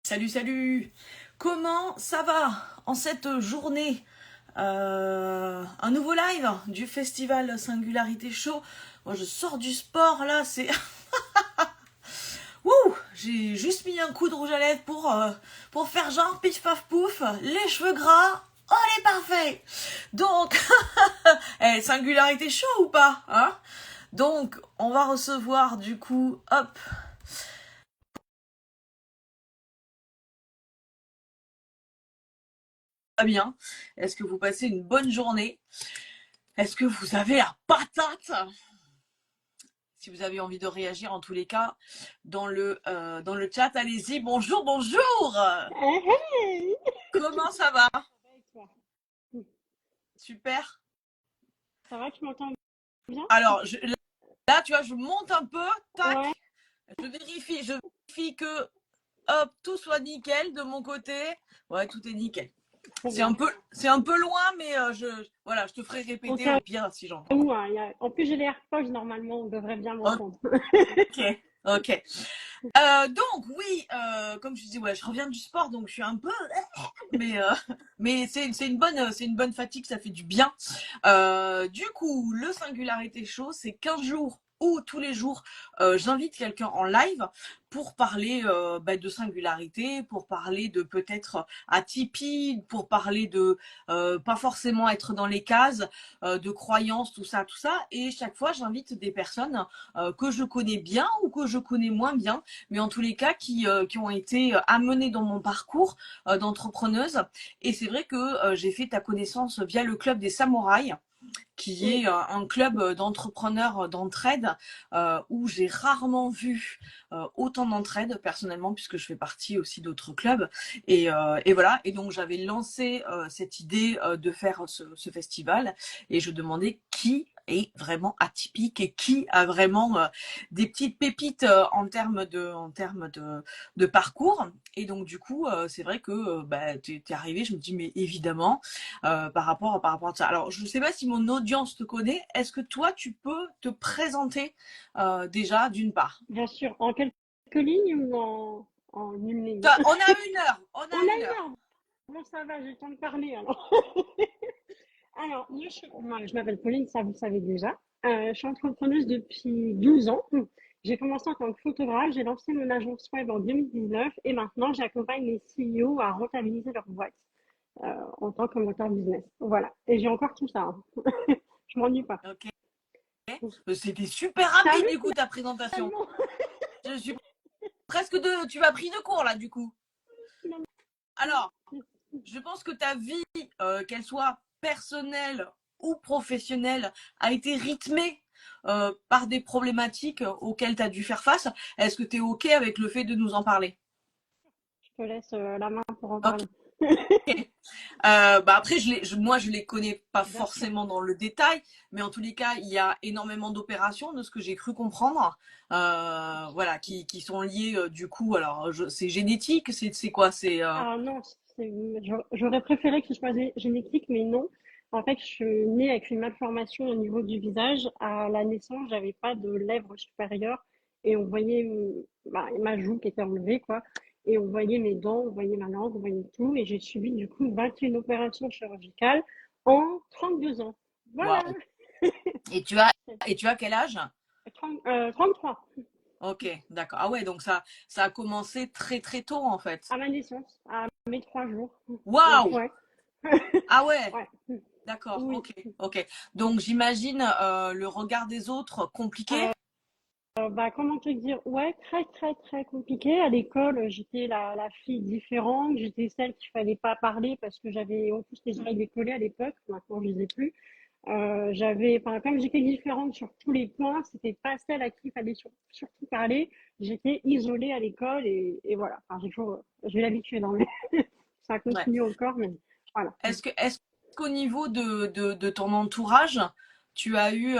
Salut, salut! Comment ça va en cette journée? Un nouveau live du festival Singularité Show. Moi, je sors du sport là, c'est. Wouh! J'ai juste mis un coup de rouge à lèvres pour faire genre pif paf pouf, les cheveux gras. Oh, les parfait! Donc, Singularité Show ou pas? Hein? Donc, on va recevoir du coup, hop, pas bien. Est-ce que vous passez une bonne journée? Est-ce que vous avez la patate? Si vous avez envie de réagir, en tous les cas, dans le chat, allez-y. Bonjour, bonjour. Hey, hey. Comment ça va? Ça va et toi? Super. Ça va, tu m'entends bien? Alors, là, tu vois, je monte un peu, Ouais, tac. Je vérifie que, hop, tout soit nickel de mon côté. Ouais, tout est nickel. trop bien. C'est un peu loin, mais voilà, je te ferai Au répéter cas au pire si j'entends pas. où, hein, en plus j'ai les AirPods, normalement, on devrait bien m'entendre. Ok, ok. Donc oui, comme je dis, ouais, je reviens du sport, donc je suis un peu, mais mais c'est une bonne fatigue, ça fait du bien. Du coup, le Singularité Show, c'est 15 jours ou tous les jours, j'invite quelqu'un en live pour parler de singularité, pour parler de peut-être atypie, pour parler de pas forcément être dans les cases, de croyances, tout ça, tout ça. Et chaque fois, j'invite des personnes que je connais bien ou que je connais moins bien, mais en tous les cas qui ont été amenées dans mon parcours d'entrepreneuse. Et c'est vrai que j'ai fait ta connaissance via le club des samouraïs, qui Oui, est un club d'entrepreneurs d'entraide où j'ai rarement vu autant d'entraide personnellement, puisque je fais partie aussi d'autres clubs. Et voilà, et donc j'avais lancé cette idée de faire ce festival, et je demandais qui est vraiment atypique et qui a vraiment des petites pépites en termes de parcours. Et donc du coup, c'est vrai que t'es arrivé, je me dis mais évidemment, par rapport à ça. Alors, je ne sais pas si mon audience te connaît. Est-ce que toi, tu peux te présenter déjà d'une part? bien sûr. En quelques lignes ou en une ligne? On a une heure. On On a a une une heure. heure. Bon, ça va, j'ai le temps de parler alors. Alors, moi, je m'appelle Pauline, ça vous le savez déjà. Je suis entrepreneuse depuis 12 ans. J'ai commencé en tant que photographe, j'ai lancé mon agence web en 2019 et maintenant j'accompagne les CEO à rentabiliser leur boîte en tant que moteur business. Voilà. Et j'ai encore tout ça, hein. Je m'ennuie pas. Ok. C'était super T'as rapide vu du coup ta présentation. finalement? Je suis presque de. Tu m'as pris de court là du coup. Finalement. Alors, je pense que ta vie, qu'elle soit personnelle ou professionnelle, a été rythmée par des problématiques auxquelles tu as dû faire face. Est-ce que tu es OK avec le fait de nous en parler? Je te laisse la main pour en Ok. parler. Après, moi, je les connais pas Bien sûr. forcément dans le détail, mais en tous les cas, il y a énormément d'opérations, de ce que j'ai cru comprendre, voilà, qui sont liées du coup. Alors, c'est génétique, c'est quoi? C'est Ah non, j'aurais préféré que ce soit génétique, mais non. En fait, je suis née avec une malformation au niveau du visage. À la naissance, j'avais pas de lèvres supérieures et on voyait ma joue qui était enlevée, quoi. Et on voyait mes dents, on voyait ma langue, on voyait tout. Et j'ai subi du coup 21 opérations chirurgicales en 32 ans. Voilà. waouh. Et tu as et tu as quel âge? 33 Ok, d'accord. Ah ouais, donc ça a commencé très très tôt en fait. à ma naissance, à mes 3 jours. Waouh. Ouais, Ah ouais, ouais. d'accord. Oui. Ok, ok. Donc j'imagine le regard des autres compliqué. Comment te dire? Ouais, très, très, très compliqué. À l'école, j'étais la fille différente. J'étais celle qu'il fallait pas parler parce que j'avais en plus les oreilles décollées à l'époque. Maintenant, je les ai plus. Enfin, comme j'étais différente sur tous les points, c'était pas celle à qui il fallait surtout parler. J'étais isolée à l'école et voilà. Enfin, j'ai l'habitude, hein, mais ça Ouais. continue encore, mais voilà. Est-ce qu'au niveau de ton entourage, tu as eu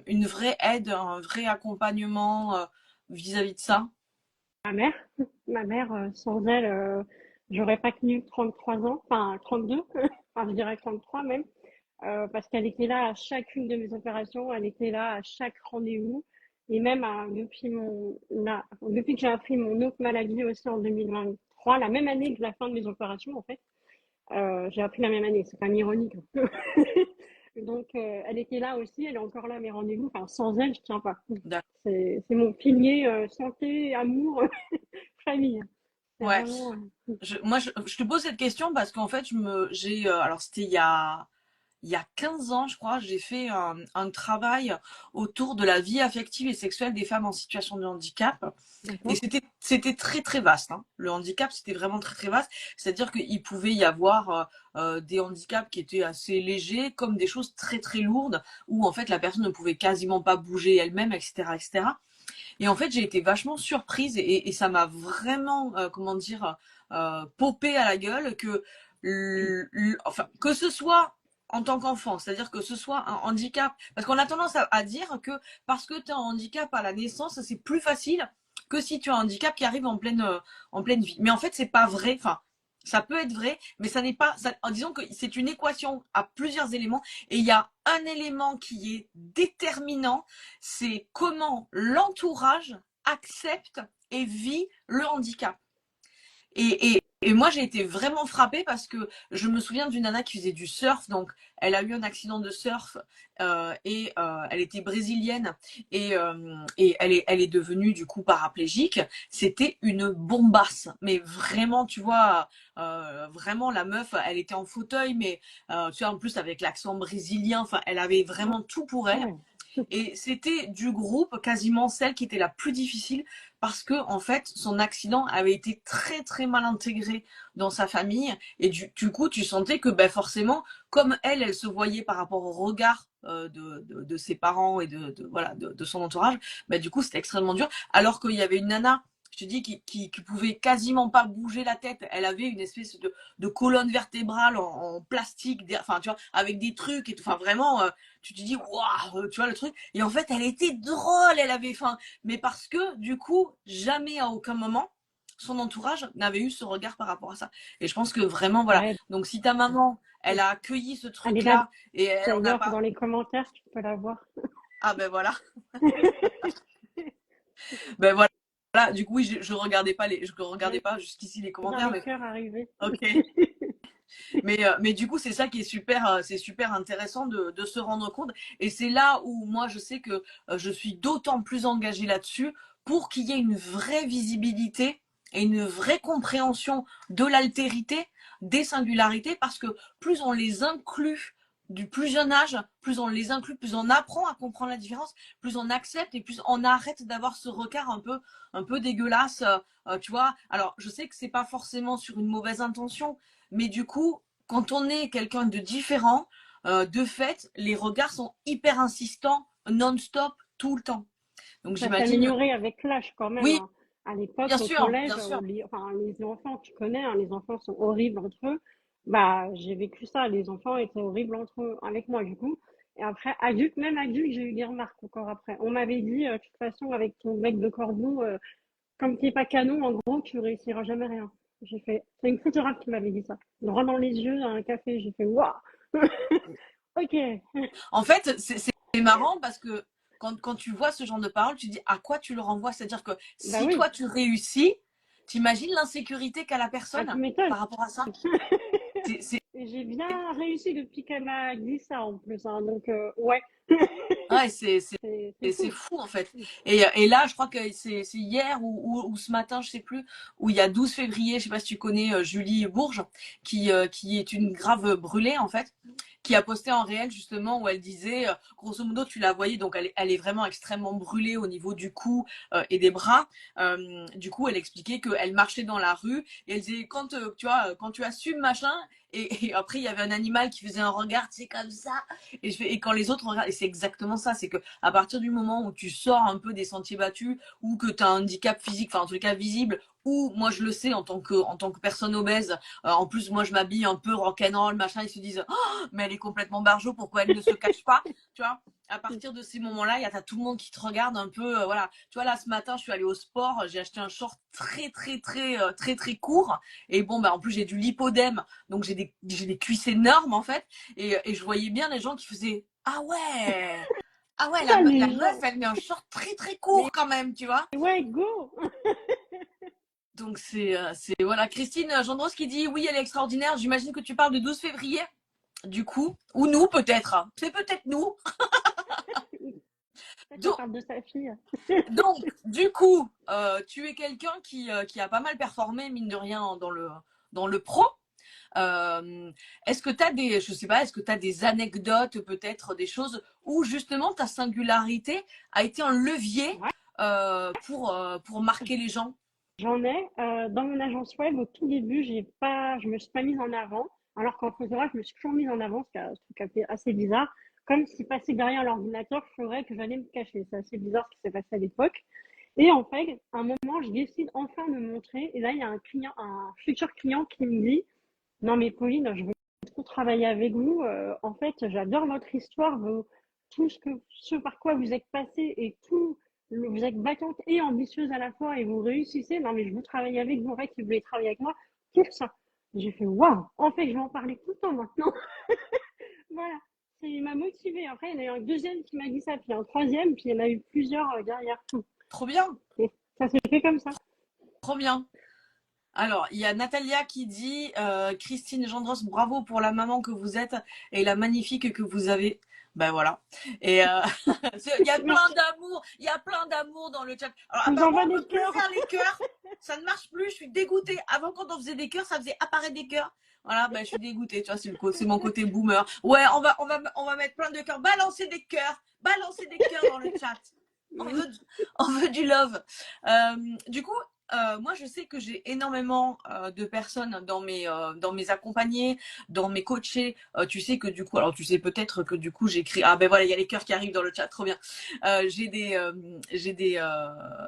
une vraie aide, un vrai accompagnement vis-à-vis de ça? Ma mère, ma mère, sans elle, j'aurais pas tenu 33 ans, enfin 32, enfin je dirais 33 même. Parce qu'elle était là à chacune de mes opérations, elle était là à chaque rendez-vous. Et même depuis que j'ai appris mon autre maladie aussi en 2023, la même année que la fin de mes opérations, en fait, j'ai appris la même année. C'est quand même ironique, hein. Donc, elle était là aussi, elle est encore là à mes rendez-vous. Enfin, sans elle, je tiens pas. D'accord. C'est mon pilier santé, amour, famille. C'est Ouais. vraiment. Je te pose cette question parce qu'en fait, alors c'était il y a 15 ans, je crois, j'ai fait un travail autour de la vie affective et sexuelle des femmes en situation de handicap. Et D'accord. c'était très très vaste, hein. Le handicap, c'était vraiment très très vaste. C'est-à-dire qu'il pouvait y avoir des handicaps qui étaient assez légers, comme des choses très très lourdes, où en fait la personne ne pouvait quasiment pas bouger elle-même, etc., etc. Et en fait, j'ai été vachement surprise et ça m'a vraiment, comment dire, popé à la gueule que, enfin, que ce soit en tant qu'enfant, c'est-à-dire que ce soit un handicap, parce qu'on a tendance à dire que parce que tu as un handicap à la naissance, c'est plus facile que si tu as un handicap qui arrive en pleine vie. Mais en fait, c'est pas vrai. Enfin, ça peut être vrai, mais ça n'est pas. Disons que c'est une équation à plusieurs éléments, et il y a un élément qui est déterminant, c'est comment l'entourage accepte et vit le handicap. Et moi, j'ai été vraiment frappée parce que je me souviens d'une nana qui faisait du surf. Donc, elle a eu un accident de surf elle était brésilienne et elle est devenue du coup paraplégique. C'était une bombasse. Mais vraiment, tu vois, vraiment la meuf, elle était en fauteuil, mais tu vois, en plus avec l'accent brésilien, enfin, elle avait vraiment tout pour Ah elle. ouais. Et c'était du groupe quasiment celle qui était la plus difficile parce que en fait son accident avait été très très mal intégré dans sa famille et du coup tu sentais que ben forcément comme elle se voyait par rapport au regard de ses parents et voilà de son entourage, ben du coup c'était extrêmement dur alors qu'il y avait une nana, je te dis, qui pouvait quasiment pas bouger la tête. Elle avait une espèce de colonne vertébrale en plastique, enfin tu vois, avec des trucs et tout. Enfin vraiment, tu te dis waouh, tu vois le truc. Et en fait, elle était drôle, elle avait faim. Mais parce que, du coup, jamais à aucun moment, son entourage n'avait eu ce regard par rapport à ça. Et je pense que vraiment, Ça voilà. aide. Donc, si ta maman, elle a accueilli ce Elle est là truc-là et elle en a d'ailleurs dans pas. les commentaires, tu peux la voir. Ah ben voilà. Ben voilà. Voilà. Du coup, oui, je regardais pas je regardais Ouais, pas jusqu'ici les je vois commentaires, les mais cœurs arriver. ok. Mais du coup, c'est ça qui est super, c'est super intéressant de se rendre compte. Et c'est là où moi, je sais que je suis d'autant plus engagée là-dessus pour qu'il y ait une vraie visibilité et une vraie compréhension de l'altérité, des singularités, parce que plus on les inclut du plus jeune âge, plus on les inclut, plus on apprend à comprendre la différence, plus on accepte et plus on arrête d'avoir ce regard un peu dégueulasse, tu vois. Alors, je sais que c'est pas forcément sur une mauvaise intention, mais du coup, quand on est quelqu'un de différent, de fait, les regards sont hyper insistants, non-stop, tout le temps. Donc Ça s'est j'imagine. amélioré avec l'âge quand même, Oui, hein. À l'époque, bien au sûr, collège, bien sûr. enfin, les enfants, tu connais, hein, les enfants sont horribles entre eux. Bah, j'ai vécu ça, les enfants étaient horribles entre eux, avec moi, du coup. Et après, adulte, même adulte, j'ai eu des remarques encore après. On m'avait dit, de toute façon, avec ton bec de corbeau, comme t'es pas canon, en gros, tu réussiras jamais rien. J'ai fait, c'est une photographe qui m'avait dit ça. Droit dans les yeux, dans un café, j'ai fait, waouh! Ok. En fait, c'est marrant parce que quand tu vois ce genre de paroles, tu dis à quoi tu le renvoies. C'est-à-dire que Bah si oui. toi tu réussis, t'imagines l'insécurité qu'a la Ah, tu personne m'étonnes. par rapport à ça. C'est Et j'ai bien réussi depuis qu'elle m'a dit ça en plus, hein. Donc, ouais, ouais, c'est c'est fou. fou en fait. Et là, je crois que c'est hier ou ce matin, je sais plus, où il y a 12 février, je sais pas si tu connais Julie Bourges, qui est une grave brûlée en fait, qui a posté en réel justement où elle disait, grosso modo, tu la voyais, donc elle est vraiment extrêmement brûlée au niveau du cou et des bras. Du coup, elle expliquait qu'elle marchait dans la rue et elle disait quand tu vois, quand tu assumes machin. Et après, il y avait un animal qui faisait un regard, tu sais, comme ça. Et quand les autres regardent, et c'est exactement ça, c'est que à partir du moment où tu sors un peu des sentiers battus ou que tu as un handicap physique, enfin en tout cas visible, ou moi je le sais en tant que personne obèse, en plus moi je m'habille un peu rock'n'roll, machin, ils se disent oh, mais elle est complètement barjo, pourquoi elle ne se cache pas, tu vois. À partir de ces moments-là, il y a tout le monde qui te regarde un peu, voilà. Tu vois, là, ce matin, je suis allée au sport, j'ai acheté un short très court. Et bon, bah, en plus, j'ai du lipodème, donc j'ai des cuisses énormes, en fait. Et je voyais bien les gens qui faisaient ah ouais, Ah ouais, Ah, la les meuf, gens, elle met un short très très mais court quand même, tu vois. ouais, go! Donc voilà, Christine Gendros qui dit oui, elle est extraordinaire. J'imagine que tu parles de 12 février, du coup, ou nous peut-être. C'est peut-être nous. Peut-être qu'elle Donc, parle de sa fille. donc du coup, tu es quelqu'un qui a pas mal performé mine de rien dans le pro. Est-ce que tu as des, je sais pas, est-ce que tu as des anecdotes, peut-être des choses où justement ta singularité a été un levier Ouais. pour marquer les gens? J'en ai. Dans mon agence web, au tout début, je me suis pas mise en avant, alors qu'en photographe, je me suis toujours mise en avant, ce qui a fait assez bizarre. Comme si passer derrière l'ordinateur ferait que j'allais me cacher. C'est assez bizarre ce qui s'est passé à l'époque. Et en fait, à un moment, je décide enfin de me montrer. Et là, il y a un client, un futur client qui me dit, non mais Pauline, je veux trop travailler avec vous. En fait, j'adore votre histoire, tout ce par quoi vous êtes passé et tout, vous êtes battante et ambitieuse à la fois et vous réussissez. Non mais je veux travailler avec vous. En fait, ils voulaient travailler avec moi pour ça. J'ai fait waouh. En fait, je vais en parler tout le temps maintenant. Voilà. Il m'a motivée. Après, il y en a eu un deuxième qui m'a dit ça, puis un troisième, puis il y en a eu plusieurs derrière tout. Trop bien, Et ça s'est fait comme ça. trop bien. Alors, il y a Natalia qui dit Christine Gendros, bravo pour la maman que vous êtes et la magnifique que vous avez. Ben voilà. Et il y a plein Merci. d'amour, il y a plein d'amour dans le chat. Alors Je vous apparemment envoie on des peut plus cœurs. faire les cœurs, ça ne marche plus. Je suis dégoûtée. Avant quand on faisait des cœurs, ça faisait apparaître des cœurs. Voilà, ben je suis dégoûtée. Tu vois, c'est mon côté boomer. Ouais, on va mettre plein de cœurs. Balancez des cœurs dans le chat. On veut, on veut du love. Du coup, moi, je sais que j'ai énormément de personnes dans mes accompagnés, dans mes coachés. Tu sais que du coup, alors tu sais peut-être que du coup, j'écris. Ah ben voilà, il y a les cœurs qui arrivent dans le chat, trop bien.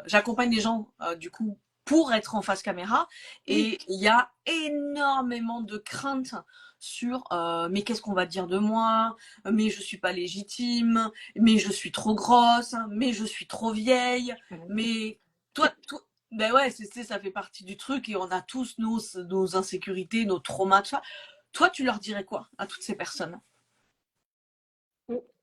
J'accompagne les gens du coup pour être en face caméra Oui. et il y a énormément de craintes sur mais qu'est-ce qu'on va dire de moi, mais je suis pas légitime, mais je suis trop grosse, mais je suis trop vieille, mais toi, ben ouais, ça fait partie du truc et on a tous nos insécurités, nos traumas, tout ça. Toi, tu leur dirais quoi à toutes ces personnes?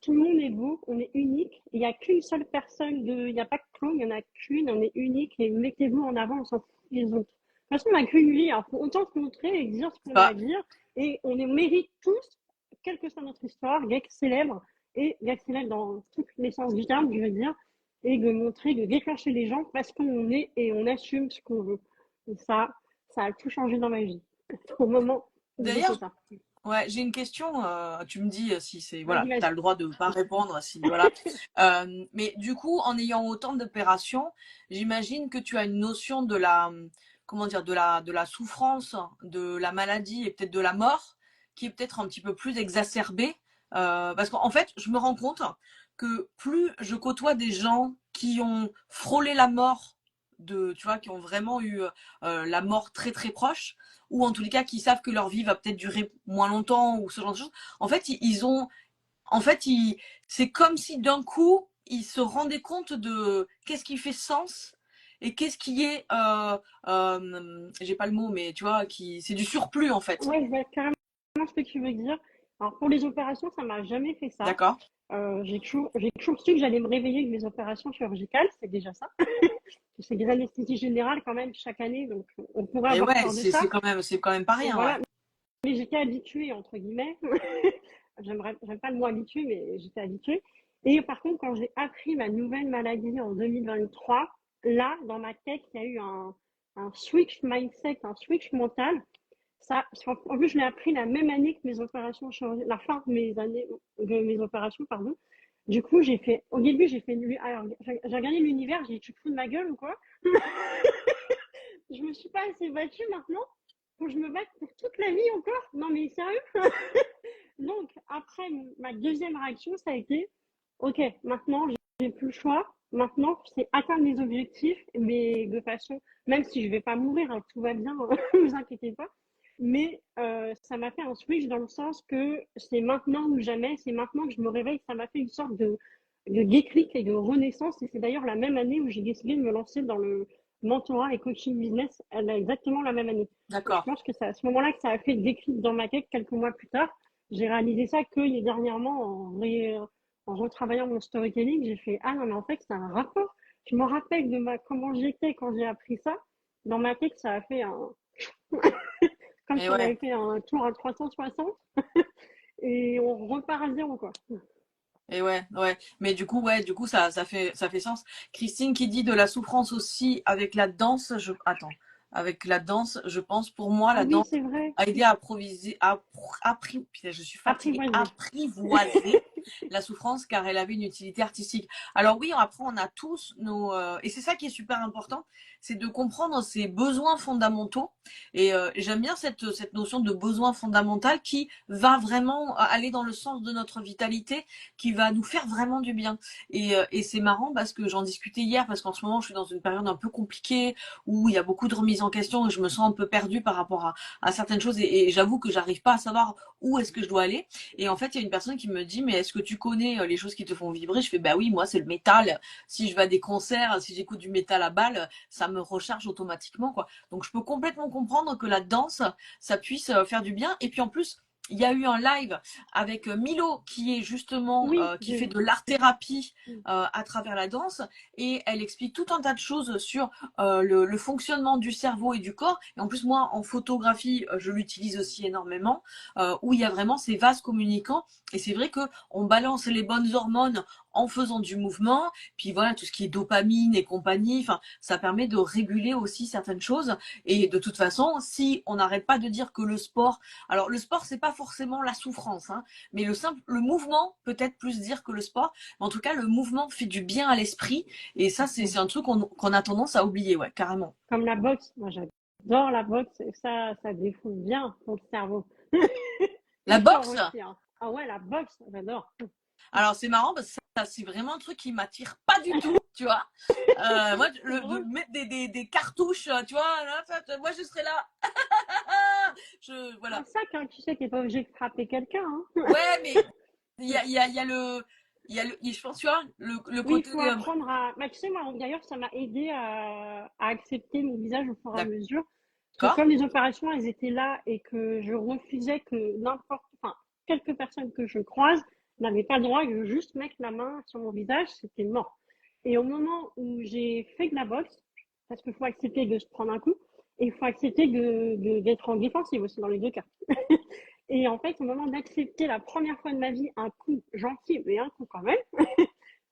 Tout le monde est beau, on est unique. Il n'y a qu'une seule personne il n'y a pas que Claude, il n'y en a qu'une, on est unique et mettez-vous en avant, on s'en fout des autres. De toute façon, on n'a qu'une vie, alors faut autant se montrer et dire ce qu'on a à Pas dire. Et on les mérite tous, quelle que soit notre histoire, d'être célèbre et d'être célèbre dans tous les sens du terme, je veux dire, et de montrer, de déclencher les gens parce qu'on est et on assume ce qu'on veut. Et ça a tout changé dans ma vie. Au moment où j'ai fait D'ailleurs, ça. ouais, j'ai une question. Tu me dis si c'est Vas-y, voilà, vas-y. t'as le droit de pas répondre si voilà. Mais du coup, en ayant autant d'opérations, j'imagine que tu as une notion de la comment dire de la souffrance, de la maladie et peut-être de la mort qui est peut-être un petit peu plus exacerbée. Parce qu'en fait, je me rends compte que plus je côtoie des gens qui ont frôlé la mort tu vois, qui ont vraiment eu la mort très très proche ou en tous les cas qui savent que leur vie va peut-être durer moins longtemps ou ce genre de choses. En fait, ils ont, en fait, c'est comme si d'un coup ils se rendaient compte de qu'est-ce qui fait sens et qu'est-ce qui est, j'ai pas le mot, mais tu vois, qui c'est du surplus en fait. Ouais, je vois carrément ce que tu veux dire. Alors, pour les opérations, ça m'a jamais fait ça. D'accord? J'ai toujours su que j'allais me réveiller avec mes opérations chirurgicales, c'est déjà ça. C'est des anesthésies générales quand même chaque année, donc on pourrait Et avoir ouais, peur de ça. c'est quand même pas Et rien, ouais. voilà, mais j'étais habituée, entre guillemets. J'aime pas le mot habituée, mais j'étais habituée. Et par contre, quand j'ai appris ma nouvelle maladie en 2023, là, dans ma tête, il y a eu un switch mindset, un switch mental. Ça, en plus, je l'ai appris la même année que mes opérations chirurgicales, la fin de mes années, de mes opérations, pardon. Du coup, au début, alors, j'ai regardé l'univers, j'ai dit, tu te fous de ma gueule ou quoi? Je me suis pas assez battue maintenant. Faut que je me batte pour toute la vie encore? Non, mais sérieux? Donc, après, ma deuxième réaction, ça a été, ok, maintenant, j'ai plus le choix. Maintenant, c'est atteindre mes objectifs, mais de façon, même si je vais pas mourir, hein, tout va bien, ne vous inquiétez pas. Mais ça m'a fait un switch dans le sens que c'est maintenant ou jamais, c'est maintenant que je me réveille. Ça m'a fait une sorte de déclic et de renaissance. Et c'est d'ailleurs la même année où j'ai décidé de me lancer dans le mentorat et coaching business. Elle a exactement la même année. Et je D'accord. pense que c'est à ce moment-là que ça a fait le déclic dans ma tête quelques mois plus tard. J'ai réalisé ça que dernièrement en retravaillant mon storytelling, j'ai fait ah non mais en fait c'est un rapport. Je me rappelle de comment j'étais quand j'ai appris ça. Dans ma tête, ça a fait un comme Et si on ouais. avait fait un tour à 360 et on repart à zéro quoi. Et ouais, ouais. Mais du coup, ça fait sens. Christine qui dit de la souffrance aussi avec la danse. Attends. Avec la danse, je pense, pour moi, Ah la oui, danse c'est vrai. a aidé à apprivoiser, putain, je suis fatiguée, Apprivoiser. apprivoiser la souffrance car elle avait une utilité artistique. Alors oui, après, on a tous et c'est ça qui est super important, c'est de comprendre ses besoins fondamentaux. Et j'aime bien cette notion de besoin fondamental qui va vraiment aller dans le sens de notre vitalité, qui va nous faire vraiment du bien. Et c'est marrant parce que j'en discutais hier, parce qu'en ce moment, je suis dans une période un peu compliquée où il y a beaucoup de remises en question et je me sens un peu perdue par rapport à certaines choses et j'avoue que j'arrive pas à savoir où est-ce que je dois aller. Et en fait, il y a une personne qui me dit, mais est-ce que tu connais les choses qui te font vibrer? Je fais, bah oui, moi, c'est le métal. Si je vais à des concerts, si j'écoute du métal à balle, ça me recharge automatiquement, quoi. Donc, je peux complètement comprendre que la danse, ça puisse faire du bien. Et puis, en plus, il y a eu un live avec Milo qui est justement Oui, qui j'ai fait vu. de l'art thérapie à travers la danse et elle explique tout un tas de choses sur le fonctionnement du cerveau et du corps. Et en plus, moi, en photographie, je l'utilise aussi énormément, où il y a vraiment ces vases communicants. Et c'est vrai que on balance les bonnes hormones en faisant du mouvement. Puis voilà, tout ce qui est dopamine et compagnie, enfin, ça permet de réguler aussi certaines choses. Et de toute façon, si on n'arrête pas de dire que le sport, alors le sport, c'est pas forcément la souffrance, hein, mais le mouvement, peut-être plus dire que le sport. Mais en tout cas, le mouvement fait du bien à l'esprit. Et ça, c'est un truc qu'on a tendance à oublier, ouais, carrément. Comme la boxe. Moi, j'adore la boxe. Ça défoule bien pour le cerveau. Et La le corps boxe, aussi, hein. Ah ouais, la boxe, j'adore. alors c'est marrant parce que ça c'est vraiment un truc qui m'attire pas du tout, tu vois. Moi, C'est de drôle. mettre des cartouches, tu vois, là, moi je serais là. Un Voilà. sac, hein, tu sais, t'es pas obligé de frapper quelqu'un, hein. Ouais, mais il y a je pense, tu vois, le Oui, il côté, faut apprendre à. Bah, tu sais, moi, d'ailleurs, ça m'a aidé à accepter mon visage au fur et à mesure. Parce que d'accord. comme les opérations, elles étaient là et que je refusais que enfin, quelques personnes que je croise n'avaient pas le droit de juste mettre la main sur mon visage, c'était mort. Et au moment où j'ai fait de la boxe, parce qu'il faut accepter de se prendre un coup, et il faut accepter d'être en défensive aussi dans les deux cas. Et en fait, au moment d'accepter la première fois de ma vie un coup gentil, mais un coup quand même,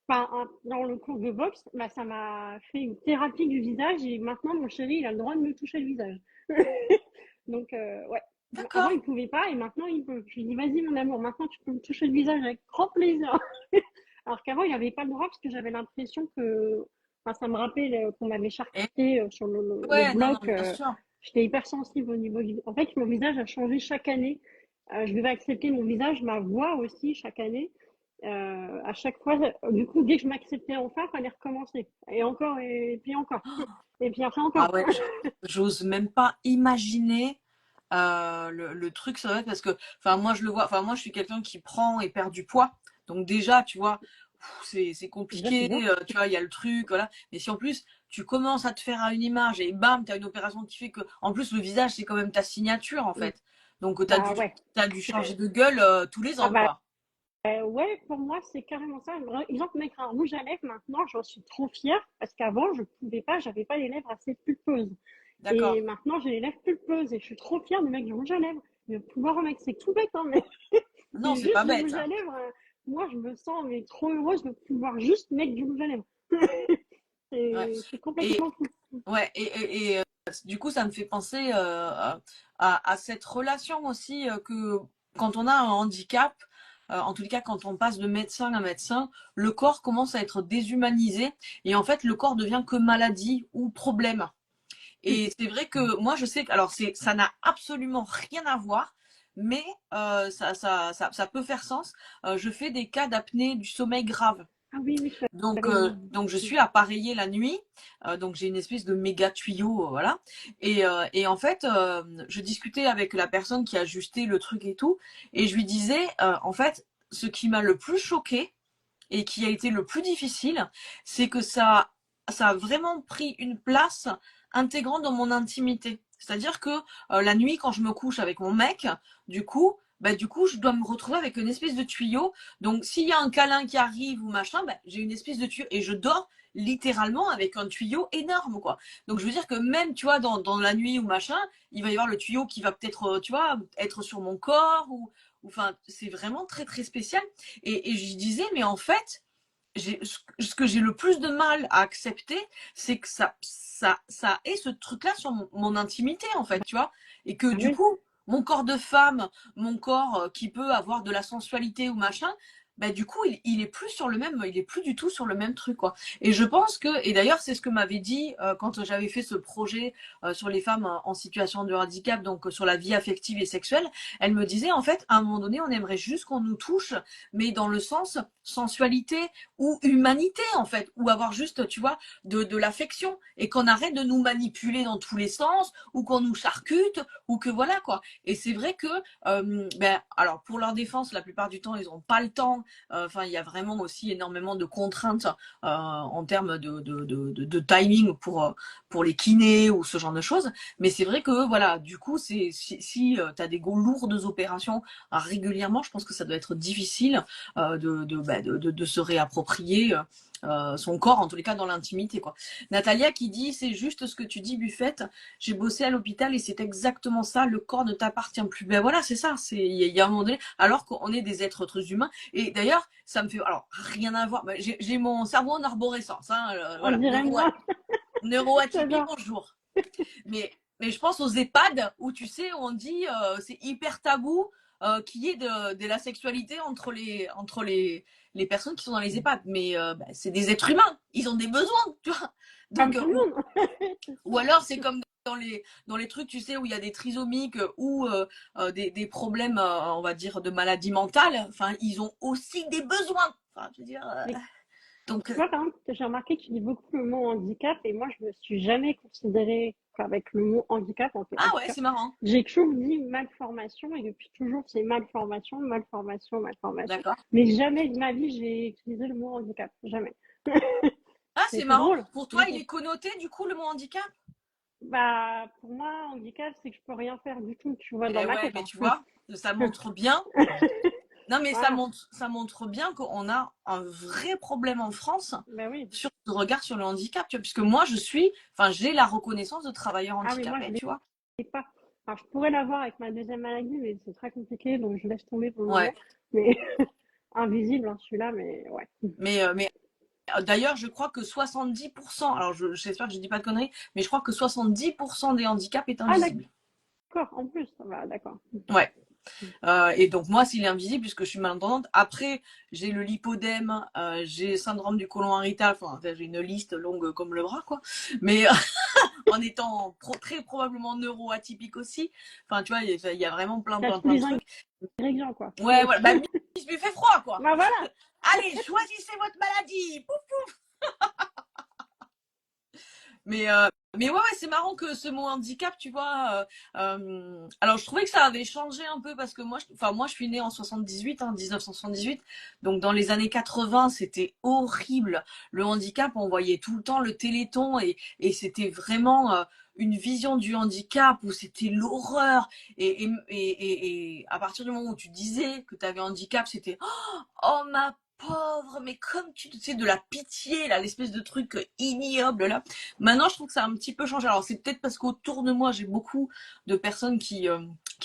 enfin, dans le cours de boxe, bah, ça m'a fait une thérapie du visage et maintenant mon chéri, il a le droit de me toucher le visage. Donc, ouais. Avant, D'accord. il pouvait pas et maintenant, il peut. Je lui dis, vas-y, mon amour, maintenant, tu peux me toucher le visage avec grand plaisir. Alors qu'avant, il n'avait pas le droit parce que j'avais l'impression que. Enfin, ça me rappelait qu'on m'avait Et charcuté sur le ouais, non, non, bloc. bien sûr. J'étais hypersensible au niveau du. En fait, mon visage a changé chaque année. Je devais accepter mon visage, ma voix aussi chaque année. À chaque fois, du coup, dès que je m'acceptais enfin, il fallait recommencer. Et encore, et puis encore. Et puis après Ah encore. ouais, j'ose même pas imaginer le truc ça va être parce que, enfin moi je le vois, enfin moi je suis quelqu'un qui prend et perd du poids, donc déjà tu vois, c'est Déjà, c'est compliqué, bien. tu vois, il y a le truc, voilà. Mais si en plus tu commences à te faire à une image et bam, t'as une opération qui fait que, en plus le visage c'est quand même ta signature en Mm. fait, donc Bah ouais. t'as dû changer de gueule tous les Ah ans bah quoi. ouais, pour moi, c'est carrément ça. Par exemple, mettre un rouge à lèvres, maintenant, j'en suis trop fière parce qu'avant, je pouvais pas, j'avais pas les lèvres assez pulpeuses. D'accord. Et maintenant, j'ai les lèvres pulpeuses et je suis trop fière de mettre du rouge à lèvres. De pouvoir en mettre, c'est tout bête, hein, mais Non, c'est c'est pas juste du bête. rouge à lèvres. Moi, je me sens mais trop heureuse de pouvoir juste mettre du rouge à lèvres. Ouais. C'est Et complètement fou. ouais, du coup, ça me fait penser à cette relation aussi que quand on a un handicap, en tous les cas, quand on passe de médecin à médecin, le corps commence à être déshumanisé et en fait, le corps devient que maladie ou problème. Et c'est vrai que moi, je sais que, alors, ça n'a absolument rien à voir, mais ça peut faire sens. Je fais des cas d'apnée du sommeil grave. Ah oui, oui, tu l'avais dit. Donc je suis appareillée la nuit, donc j'ai une espèce de méga tuyau, voilà. Et en fait, je discutais avec la personne qui ajustait le truc et tout, et je lui disais, en fait, ce qui m'a le plus choqué et qui a été le plus difficile, c'est que ça a vraiment pris une place intégrante dans mon intimité. C'est-à-dire que la nuit, quand je me couche avec mon mec, du coup, bah, du coup, je dois me retrouver avec une espèce de tuyau. Donc, s'il y a un câlin qui arrive ou machin, bah, j'ai une espèce de tuyau et je dors littéralement avec un tuyau énorme, quoi. Donc, je veux dire que même, tu vois, dans la nuit ou machin, il va y avoir le tuyau qui va peut-être, tu vois, être sur mon corps enfin, c'est vraiment très, très spécial. Et je disais, mais en fait, ce que j'ai le plus de mal à accepter, c'est que ça ait ce truc-là sur mon intimité, en fait, tu vois. Et que Ah du oui. coup, mon corps de femme, mon corps qui peut avoir de la sensualité ou machin, bah, du coup, il est plus sur le même, il est plus du tout sur le même truc, quoi. Et je pense que, et d'ailleurs, c'est ce que m'avait dit quand j'avais fait ce projet sur les femmes en situation de handicap, donc sur la vie affective et sexuelle. Elle me disait, en fait, à un moment donné, on aimerait juste qu'on nous touche, mais dans le sens sensualité ou humanité, en fait, ou avoir juste, tu vois, de l'affection, et qu'on arrête de nous manipuler dans tous les sens, ou qu'on nous charcute, ou que voilà, quoi. Et c'est vrai que, ben, alors, pour leur défense, la plupart du temps, ils n'ont pas le temps. Enfin, il y a vraiment aussi énormément de contraintes en termes de timing pour les kinés ou ce genre de choses. Mais c'est vrai que, voilà, du coup, si tu as des lourdes opérations régulièrement, je pense que ça doit être difficile de se réapproprier son corps, en tous les cas dans l'intimité, quoi. Natalia qui dit, c'est juste ce que tu dis, Buffette, j'ai bossé à l'hôpital et c'est exactement ça, le corps ne t'appartient plus. Ben voilà, c'est ça, il y a un moment donné, alors qu'on est des êtres humains. Et d'ailleurs, ça me fait, alors, rien à voir, j'ai mon cerveau en arborescence, hein, On voilà, dirait moi. neuroatypie, J'adore. bonjour. Mais je pense aux EHPAD où tu sais, où on dit c'est hyper tabou qu'il y ait de la sexualité les personnes qui sont dans les EHPAD. Mais bah, c'est des êtres humains, ils ont des besoins, tu vois. Comme Donc, tout le monde. C'est ou sûr. alors c'est comme dans les trucs, tu sais, où il y a des trisomiques ou des problèmes, on va dire, de maladie mentale. Enfin, ils ont aussi des besoins. Enfin, je veux dire, Mais donc, tu vois, par exemple, j'ai remarqué que tu dis beaucoup le mot handicap et moi, je me suis jamais considérée avec le mot handicap, en ah tout ouais, cas. c'est marrant. J'ai toujours dit malformation et depuis toujours, c'est malformation, malformation, malformation. D'accord. Mais jamais de ma vie, j'ai utilisé le mot handicap. Jamais. Ah, c'est C'est marrant. drôle. Pour toi, Mais il est connoté, du coup, le mot handicap? bah, pour moi, handicap, c'est que je peux rien faire du tout, tu vois, dans Eh ma ouais, tête, mais hein. tu vois, ça montre bien. Non, mais Voilà. ça montre bien qu'on a un vrai problème en France Ben oui. sur le regard sur le handicap, tu vois, puisque moi, enfin, j'ai la reconnaissance de travailleur Ah oui, moi, je handicapé, tu vois. l'ai pas. Alors, je pourrais l'avoir avec ma deuxième maladie, mais c'est très compliqué, donc je laisse tomber pour le Ouais. moment. Mais invisible, hein, celui-là, mais ouais. Mais d'ailleurs, je crois que 70%, alors j'espère que je dis pas de conneries, mais je crois que 70% des handicaps est Ah, invisible. d'accord, en plus, ça va, d'accord. Ouais. Et donc moi, s'il est invisible, puisque je suis malentendante, après j'ai le lipodème, j'ai le syndrome du côlon irritable, enfin j'ai une liste longue comme le bras, quoi. Mais en étant très probablement neuroatypique aussi. Enfin, tu vois, il y a vraiment plein, T'as plein, tous plein de les trucs. ingrédients, quoi. Ouais, voilà. Bah, il lui fait froid, quoi. Bah voilà. Allez, choisissez votre maladie. Mais, mais ouais, c'est marrant que ce mot handicap, tu vois. Alors, je trouvais que ça avait changé un peu parce que moi, je suis née en 78, hein, 1978. Donc, dans les années 80, c'était horrible. Le handicap, on voyait tout le temps le Téléthon et c'était vraiment une vision du handicap où c'était l'horreur. Et à partir du moment où tu disais que tu avais un handicap, c'était oh ma pauvre, mais comme tu sais, de la pitié, là, l'espèce de truc ignoble, là. Maintenant, je trouve que ça a un petit peu changé. Alors, c'est peut-être parce qu'autour de moi, j'ai beaucoup de personnes qui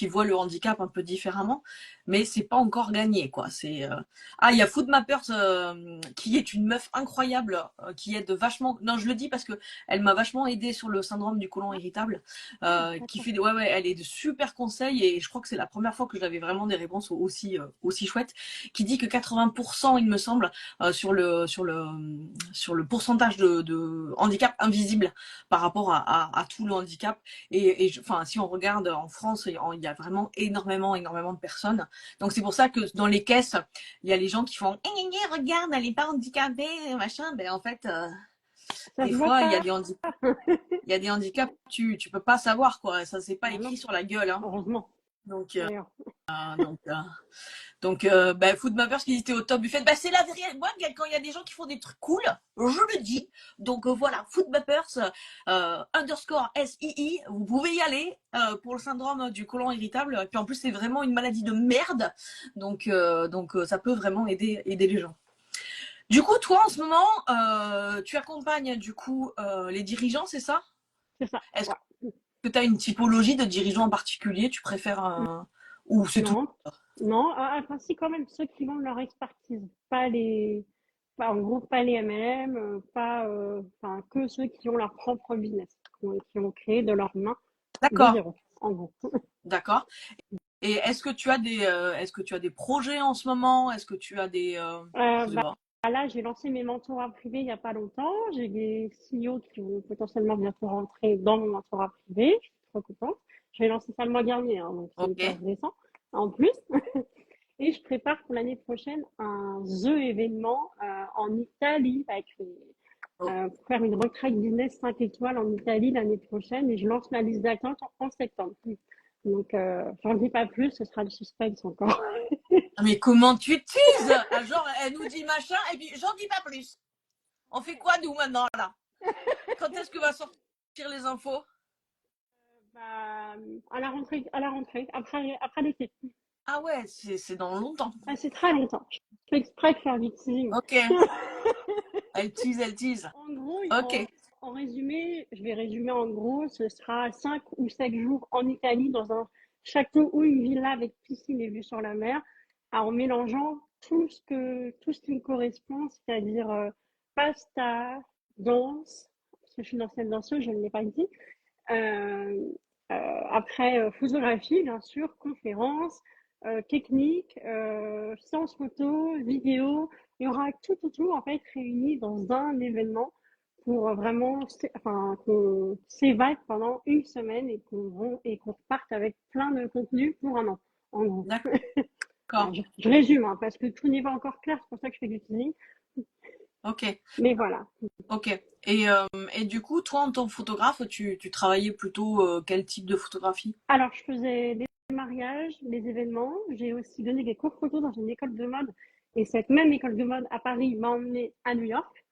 voient le handicap un peu différemment, mais c'est pas encore gagné, quoi. Ah, il y a Food Mappers, qui est une meuf incroyable, qui aide vachement. Non, je le dis parce que elle m'a vachement aidé sur le syndrome du côlon irritable, Ah, qui d'accord. fait ouais, ouais, elle est de super conseils et je crois que c'est la première fois que j'avais vraiment des réponses aussi chouettes, qui dit que 80%, il me semble, sur le pourcentage de handicap invisible par rapport à tout le handicap. Enfin, si on regarde en France, il y a vraiment énormément de personnes. Donc c'est pour ça que dans les caisses, il y a les gens qui font regarde, elle est pas handicapée, machin. Ben en fait, Ça des se voit fois, pas. il y a des handicaps, tu peux pas savoir, quoi. Ça, c'est pas Bah écrit non, sur la gueule, hein. heureusement. Donc, d'ailleurs. donc, Foodmappers qui était au top du fait. Bah, c'est la vérité. Moi, quand il y a des gens qui font des trucs cool, je le dis. Donc voilà, Foodmappers underscore SII, vous pouvez y aller pour le syndrome du côlon irritable. Et puis en plus, c'est vraiment une maladie de merde. Donc ça peut vraiment aider les gens. Du coup, toi, en ce moment, tu accompagnes du coup les dirigeants, c'est ça? C'est ça. Est-ce Ouais. que tu as une typologie de dirigeants en particulier? Tu préfères ou c'est tout? Non, non, enfin si quand même ceux qui vendent leur expertise, en gros pas les MLM, pas, enfin que ceux qui ont leur propre business, qui ont créé de leurs mains de D'accord, zéro, en gros. d'accord. Et est-ce que tu as des projets en ce moment? Est-ce que tu as je sais Bah, pas. là, j'ai lancé mes mentorats privés il n'y a pas longtemps. J'ai des CEO qui vont potentiellement bientôt rentrer dans mon mentorat privé. Je suis trop contente. Je vais lancer ça le mois dernier, hein, donc c'est Ok, hyper récent. En plus, et je prépare pour l'année prochaine un The événement en Italie pour faire une retraite business 5 étoiles en Italie l'année prochaine et je lance ma liste d'attente en septembre. Donc, j'en dis pas plus, ce sera le suspense encore. mais comment tu teases? Ah, genre, elle nous dit machin et puis j'en dis pas plus. On fait quoi nous maintenant là? Quand est-ce que va sortir les infos? Bah, à la rentrée, après l'été. Ah ouais, c'est dans longtemps. Ah, c'est très longtemps. Je fais exprès de faire du teasing. Ok, elle tease, elle tease. En gros, Ok, en résumé, je vais résumer en gros, ce sera 5 ou 7 jours en Italie dans un château ou une villa avec piscine et vue sur la mer, en mélangeant tout ce qui me correspond, c'est-à-dire pasta, danse, parce que je suis une ancienne danseuse, je ne l'ai pas dit. Euh, après, photographie, bien sûr, conférences, technique, séances photo, vidéo. Il y aura tout, en fait, réuni dans un événement pour vraiment, enfin, qu'on s'évade pendant une semaine et qu'on reparte avec plein de contenu pour un an, en gros. d'accord. Enfin, je résume, hein, parce que tout n'est pas encore clair, c'est pour ça que je fais du teasing. Ok, Mais voilà. ok. Et du coup, toi, en tant que photographe, tu travaillais plutôt quel type de photographie? Alors, je faisais des mariages, des événements. J'ai aussi donné des cours photo dans une école de mode. Et cette même école de mode à Paris m'a emmenée à New York.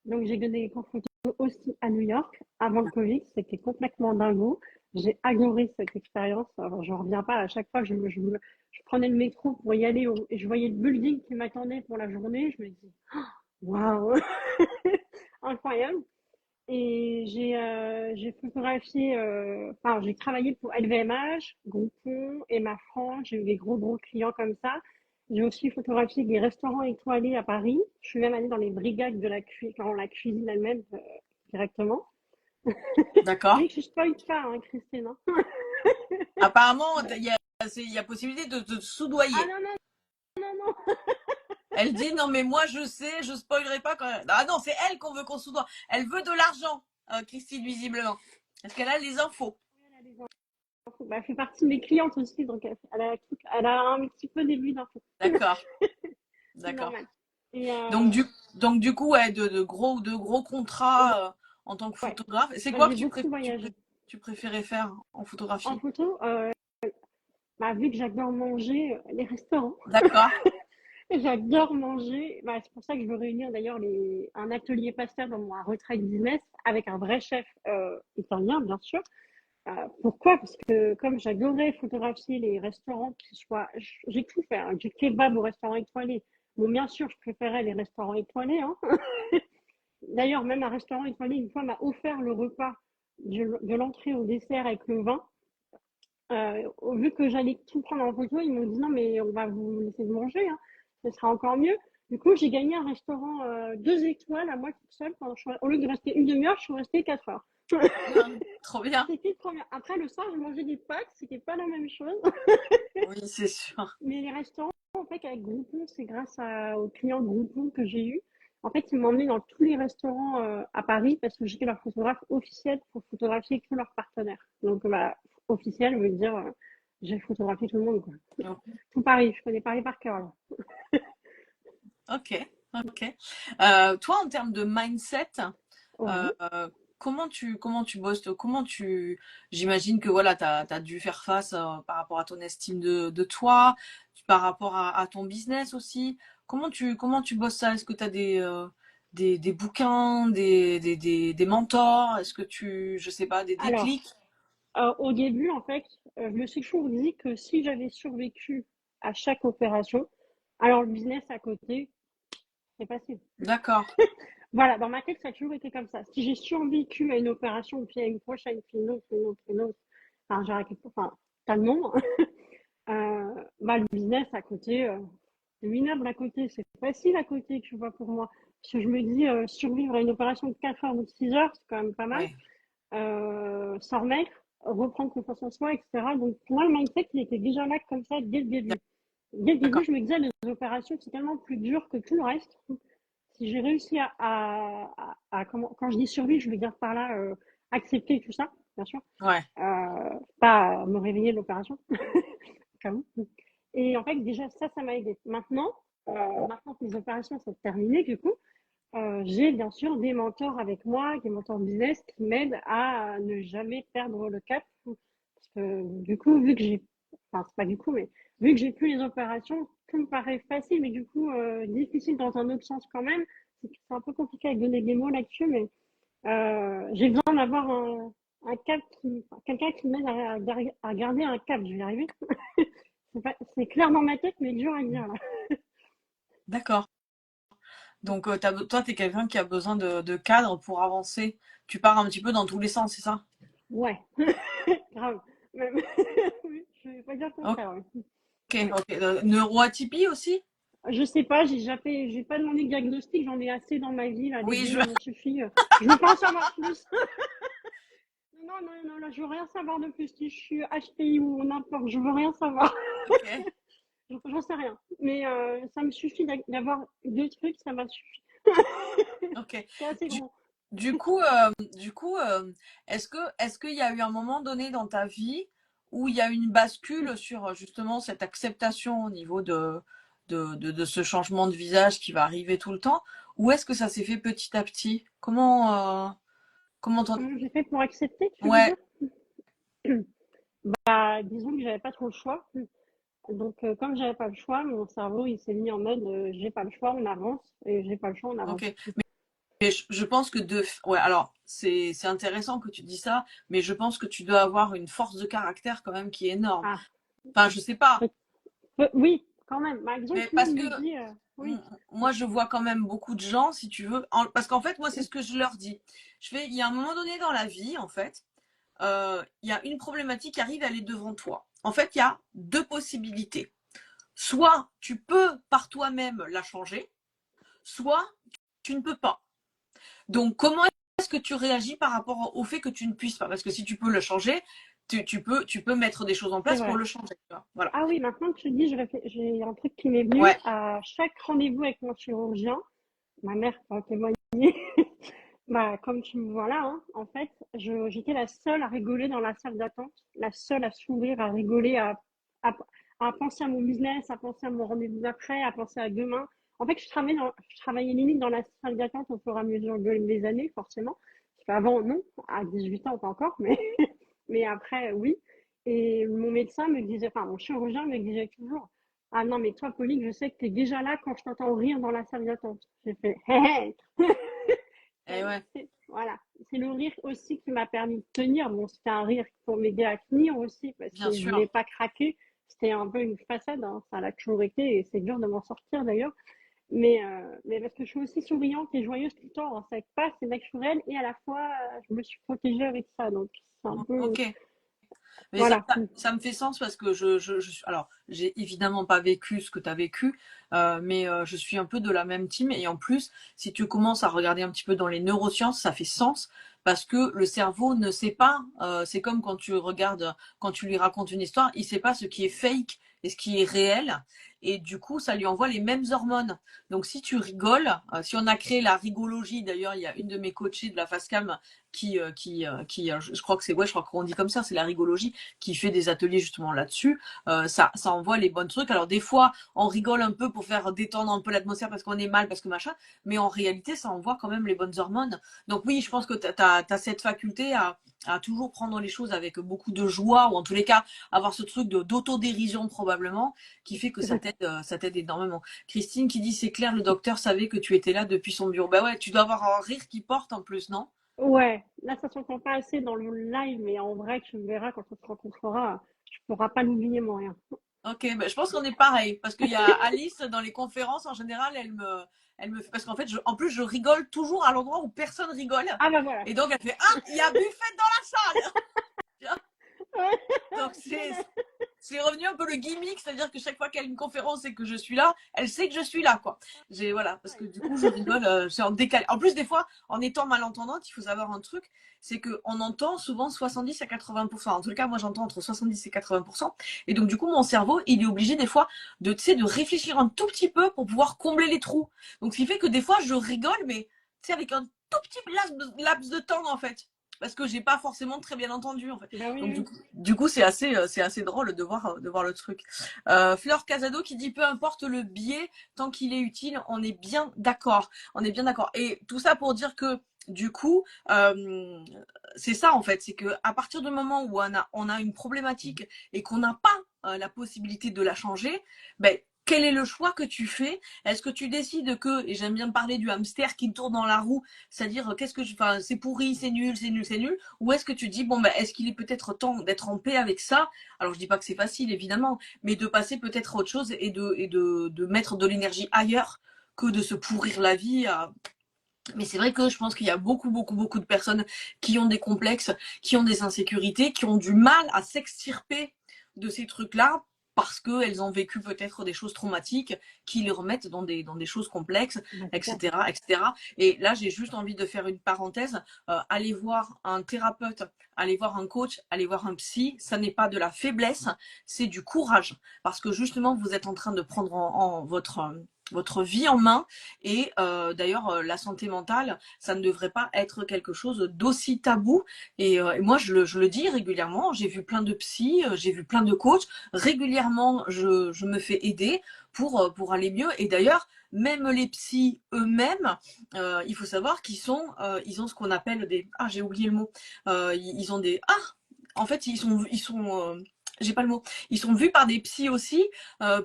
Donc, j'ai donné des cours photo aussi à New York avant le Covid. C'était complètement dingo. J'ai adoré cette expérience. Alors, je reviens pas à chaque fois que je prenais le métro pour y aller et je voyais le building qui m'attendait pour la journée. Je me dis, waouh, incroyable. Et j'ai photographié, enfin, j'ai travaillé pour LVMH, Groupon, Emma France. J'ai eu des gros clients comme ça. J'ai aussi photographié des restaurants étoilés à Paris. Je suis même allée dans les brigades de la cuisine elle-même directement. D'accord. Mais je spoil pas, hein, Christine, hein. Apparemment, il y a possibilité de te Ah soudoyer. non, non, non, non. Elle dit non mais moi je sais, je spoilerai pas quand même. Ah non, c'est elle qu'on veut qu'on soudoie. Elle veut de l'argent, Christine visiblement. Est-ce qu'elle a les infos? Elle a des infos. Bah, elle fait partie de mes clientes aussi, donc elle a un petit peu des vues d'infos. D'accord, C'est d'accord. normal. Et Donc du coup, ouais, de gros contrats en tant que ouais, photographe. C'est bah, quoi j'ai que beaucoup voyagé. tu préférais faire en En photographie? photo, bah, vu que j'adore manger, les restaurants, D'accord, j'adore manger. Bah, c'est pour ça que je veux réunir d'ailleurs un atelier pasta dans ma retraite business avec un vrai chef italien, bien sûr. Pourquoi? Parce que comme j'adorais photographier les restaurants, j'ai tout fait, hein, du kebab au restaurant étoilé. Bon, bien sûr, je préférais les restaurants étoilés, hein. D'ailleurs, même un restaurant étoilé, une fois, m'a offert le repas de l'entrée au dessert avec le vin. Vu que j'allais tout prendre en photo, ils m'ont dit non, mais on va vous laisser manger, hein. Ce sera encore mieux. Du coup, j'ai gagné un restaurant 2 étoiles à moi toute seule. Au lieu de rester une demi-heure, je suis restée 4 heures. bien, trop bien. C'était trop bien. Après, le soir, je mangeais des pâtes, c'était pas la même chose. Oui, c'est sûr. Mais les restaurants, en fait, avec Groupon, c'est grâce aux clients de Groupon que j'ai eu. En fait, ils m'ont emmené dans tous les restaurants à Paris parce que j'étais leur photographe officiel pour photographier tous leurs partenaires. Donc, bah, officiel veut dire j'ai photographié tout le monde, quoi. Tout Paris, je connais Paris par cœur, là. Ok, ok. Toi, en termes de mindset, euh, Ouais. comment tu bosses, j'imagine que voilà, t'as dû faire face par rapport à ton estime de toi, par rapport à ton business aussi. Comment tu bosses ça? Est-ce que tu as des bouquins, des mentors? Est-ce que je sais pas, des Alors, déclics? au début, en fait, je me suis toujours dit que si j'avais survécu à chaque opération, alors le business à côté, c'est facile. D'accord. Voilà, dans ma tête, ça a toujours été comme ça. Si j'ai survécu à une opération, puis à une prochaine, puis une autre, une autre, une autre, enfin, j'ai arrêté, enfin, tellement, bah, le business à côté, c'est minable à côté, c'est facile à côté, tu vois, pour moi. Parce que je me dis, survivre à une opération de 4 heures ou de 6 heures, c'est quand même pas mal. Ouais, S'en remettre, reprendre confiance en soi, etc. Donc, pour moi, le mindset, il était déjà là comme ça dès le début. Dès le début, d'accord. je me disais, les opérations, c'est tellement plus dur que tout le reste. Si j'ai réussi comment, quand je dis survivre, je veux dire par là, accepter tout ça, bien sûr. Ouais, Pas me réveiller de l'opération, comme. Et en fait, déjà, ça m'a aidé. Maintenant que les opérations sont terminées, du coup, j'ai bien sûr des mentors avec moi, des mentors business qui m'aident à ne jamais perdre le cap. Parce que du coup, vu que j'ai, enfin, c'est pas du coup, mais vu que j'ai plus les opérations, tout me paraît facile, mais du coup, difficile dans un autre sens quand même. C'est un peu compliqué à donner des mots là-dessus, mais j'ai besoin d'avoir un cap enfin, quelqu'un qui m'aide à garder un cap. Je vais y arriver. C'est clair dans ma tête, mais dur à dire là. d'accord. Donc, toi, tu es quelqu'un qui a besoin de cadre pour avancer. Tu pars un petit peu dans tous les sens, c'est ça? Ouais, grave. Même. Oui, je vais pas dire le contraire. Ouais. Ok, Ouais. ok. Neuroatypie aussi? Je sais pas, j'ai pas demandé de diagnostic, j'en ai assez dans ma vie là, les Oui, deux m'ont suffi. Je veux pas en savoir plus. Non, non, non, là, je veux rien savoir de plus. Si je suis HPI ou n'importe, je veux rien savoir. ok, J'en sais rien. Mais ça me suffit d'avoir deux trucs, ça m'a suffi. ok. C'est assez Du, grand. du coup, est-ce qu'il y a eu un moment donné dans ta vie où il y a eu une bascule sur justement cette acceptation au niveau de ce changement de visage qui va arriver tout le temps? Ou est-ce que ça s'est fait petit à petit? Comment t'en... Comment j'ai fait pour accepter, tu veux Ouais, dire? Bah, disons que j'avais pas trop le choix. Donc, comme j'avais pas le choix, mon cerveau, il s'est mis en mode, j'ai pas le choix, on avance, et j'ai pas le choix, on avance. ok. Mais je pense que ouais, alors c'est intéressant que tu dis ça, mais je pense que tu dois avoir une force de caractère quand même qui est énorme. Ah, Enfin, je sais pas, peut- oui, quand même. Bah, disons que mais tout le parce monde que me dit, oui. moi je vois quand même beaucoup de gens, si tu veux, parce qu'en fait moi c'est ce que je leur dis. Il y a un moment donné dans la vie, en fait, il y a une problématique qui arrive, elle est devant toi. En fait, il y a deux possibilités. Soit tu peux par toi-même la changer, soit tu ne peux pas. Donc, comment est-ce que tu réagis par rapport au fait que tu ne puisses pas? Parce que si tu peux le changer, tu peux mettre des choses en C'est place pour vrai. le changer. Tu vois. Voilà. Ah oui, maintenant que tu le dis, j'ai un truc qui m'est venu Ouais. à chaque rendez-vous avec mon chirurgien. Ma mère peut en témoigner. Bah, comme tu me vois là, hein, en fait, j'étais la seule à rigoler dans la salle d'attente, la seule à sourire, à rigoler, à, à penser à mon business, à penser à mon rendez-vous d'après, à penser à demain. En fait, je travaillais limite dans la salle d'attente au fur et à mesure des années, forcément. Parce qu'avant, non, à 18 ans, pas encore, mais, mais après, oui. Et mon médecin me disait, enfin, mon chirurgien me disait toujours, ah non, mais toi, Pauline, je sais que tu es déjà là quand je t'entends rire dans la salle d'attente. J'ai fait, hé hé. Et ouais, Voilà, c'est le rire aussi qui m'a permis de tenir. Bon, c'était un rire pour m'aider à tenir aussi parce bien que je sûr. voulais pas craquer. C'était un peu une façade, hein. Ça l'a toujours été et c'est dur de m'en sortir d'ailleurs. Mais parce que je suis aussi souriante et joyeuse tout le temps. Ça fait pas, c'est naturel et à la fois, je me suis protégée avec ça. Donc, c'est un peu. Ok. Mais Voilà. ça me fait sens parce que alors, j'ai évidemment pas vécu ce que tu as vécu, mais je suis un peu de la même team. Et en plus, si tu commences à regarder un petit peu dans les neurosciences, ça fait sens parce que le cerveau ne sait pas. C'est comme quand tu regardes, quand tu lui racontes une histoire, il sait pas ce qui est fake et ce qui est réel. et du coup, ça lui envoie les mêmes hormones. Donc, si tu rigoles, si on a créé la rigologie, d'ailleurs, il y a une de mes coachées de la Facecam je crois que c'est, ouais, je crois qu'on dit comme ça, c'est la rigologie, qui fait des ateliers justement là-dessus. Ça envoie les bons trucs. Alors, des fois, on rigole un peu pour faire détendre un peu l'atmosphère parce qu'on est mal, parce que machin, mais en réalité, ça envoie quand même les bonnes hormones. Donc, oui, je pense que tu as cette faculté à toujours prendre les choses avec beaucoup de joie, ou en tous les cas, avoir ce truc d'autodérision probablement, qui fait que ça t'aide énormément. Christine qui dit, c'est clair, le docteur savait que tu étais là depuis son bureau. Bah ouais, tu dois avoir un rire qui porte en plus, non? Ouais, là, ça s'entend pas assez dans le live, mais en vrai, tu me verras quand on se rencontrera, tu pourras pas l'oublier, mon rien. Ok, bah, je pense qu'on est pareil, parce qu'il y a Alice dans les conférences, en général, elle me fait, parce qu'en fait, en plus, je rigole toujours à l'endroit où personne rigole. Ah bah voilà. Et donc, elle fait, ah, il y a buffet dans la salle! Ouais, Donc, voilà. c'est revenu un peu le gimmick, c'est-à-dire que chaque fois qu'il y a une conférence et que je suis là, elle sait que je suis là, quoi. Voilà, parce que du coup, je rigole, c'est en décalé. En plus, des fois, en étant malentendante, il faut savoir un truc, c'est qu'on entend souvent 70 à 80%. En tout cas, moi, j'entends entre 70 et 80%. Et donc, du coup, mon cerveau, il est obligé, des fois, tu sais, de réfléchir un tout petit peu pour pouvoir combler les trous. Donc, ce qui fait que des fois, je rigole, mais, tu sais, avec un tout petit laps de temps, en fait. Parce que j'ai pas forcément très bien entendu, en fait. Bah oui, Donc, oui. du coup, c'est assez drôle de voir le truc. Fleur Casado qui dit peu importe le biais, tant qu'il est utile, on est bien d'accord. On est bien d'accord. Et tout ça pour dire que du coup, c'est ça en fait, c'est que à partir du moment où on a une problématique et qu'on n'a pas la possibilité de la changer, ben quel est le choix que tu fais? Est-ce que tu décides que, et j'aime bien parler du hamster qui tourne dans la roue, c'est-à-dire enfin, c'est pourri, c'est nul, c'est nul, c'est nul, ou est-ce que tu dis, bon, ben, est-ce qu'il est peut-être temps d'être en paix avec ça? Alors, je dis pas que c'est facile, évidemment, mais de passer peut-être à autre chose de mettre de l'énergie ailleurs que de se pourrir la vie. Mais c'est vrai que je pense qu'il y a beaucoup de personnes qui ont des complexes, qui ont des insécurités, qui ont du mal à s'extirper de ces trucs-là parce qu'elles ont vécu peut-être des choses traumatiques qui les remettent dans des choses complexes, Bah, c'est ça. etc., etc. Et là, j'ai juste envie de faire une parenthèse. Aller voir un thérapeute, aller voir un coach, aller voir un psy, ça n'est pas de la faiblesse, c'est du courage. Parce que justement, vous êtes en train de prendre en votre vie en main et d'ailleurs, la santé mentale, ça ne devrait pas être quelque chose d'aussi tabou. Et moi, je le dis régulièrement. J'ai vu plein de psys, j'ai vu plein de coachs. Régulièrement, je me fais aider pour aller mieux. Et d'ailleurs, même les psys eux-mêmes, il faut savoir ils ont ce qu'on appelle des, ah, j'ai oublié le mot. Ils ont des, ah, en fait, j'ai pas le mot. Ils sont vus par des psys aussi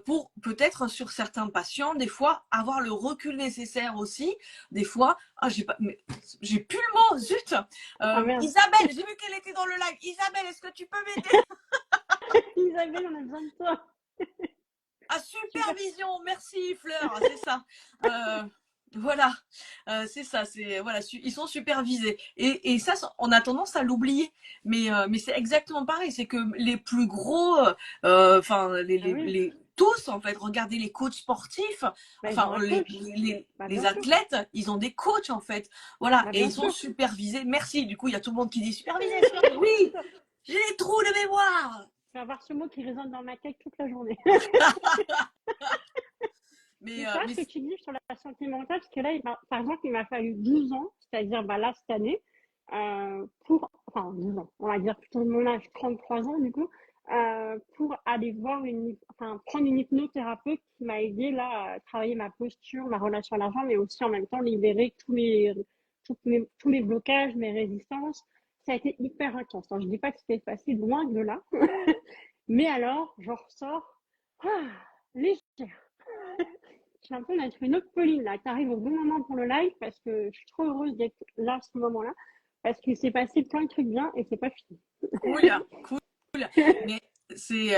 pour peut-être sur certains patients, des fois, avoir le recul nécessaire aussi. Des fois, ah, j'ai plus le mot, zut. Ah merde. Isabelle, j'ai vu qu'elle était dans le live. Isabelle, est-ce que tu peux m'aider? Isabelle, on a besoin de toi. Ah, Super. supervision, merci Fleur, c'est ça. Euh, voilà, c'est ça, c'est voilà, ils sont supervisés. Et ça, on a tendance à l'oublier, mais c'est exactement pareil. C'est que les plus gros, enfin Ah oui. tous en fait, regardez les coachs sportifs, Bah, ils ont enfin un coach. Bah, les bien sûr. athlètes, ils ont des coachs en fait, voilà, Bah, et bien ils sont sûr. supervisés. Merci. Du coup, il y a tout le monde qui dit supervisé, supervisé. Oui, j'ai des trous de mémoire. Je vais avoir ce mot qui résonne dans ma tête toute la journée. Mais ça, Mais ce que tu dis sur la santé mentale, parce que là, par exemple, il m'a fallu 12 ans, c'est-à-dire bah, là, cette année, enfin 12 ans, on va dire plutôt mon âge, 33 ans du coup, pour aller voir prendre une hypnothérapeute qui m'a aidé là à travailler ma posture, ma relation à l'argent, mais aussi en même temps libérer tous mes blocages, mes résistances. Ça a été hyper intense. Alors, je dis pas que c'était facile, loin de là, mais alors, j'en ressors ah, légère. J'ai l'impression d'être une autre Pauline là, qui arrive au bon moment pour le live parce que je suis trop heureuse d'être là à ce moment-là. Parce qu'il s'est passé plein de trucs bien et c'est pas fini. cool, cool. Mais c'est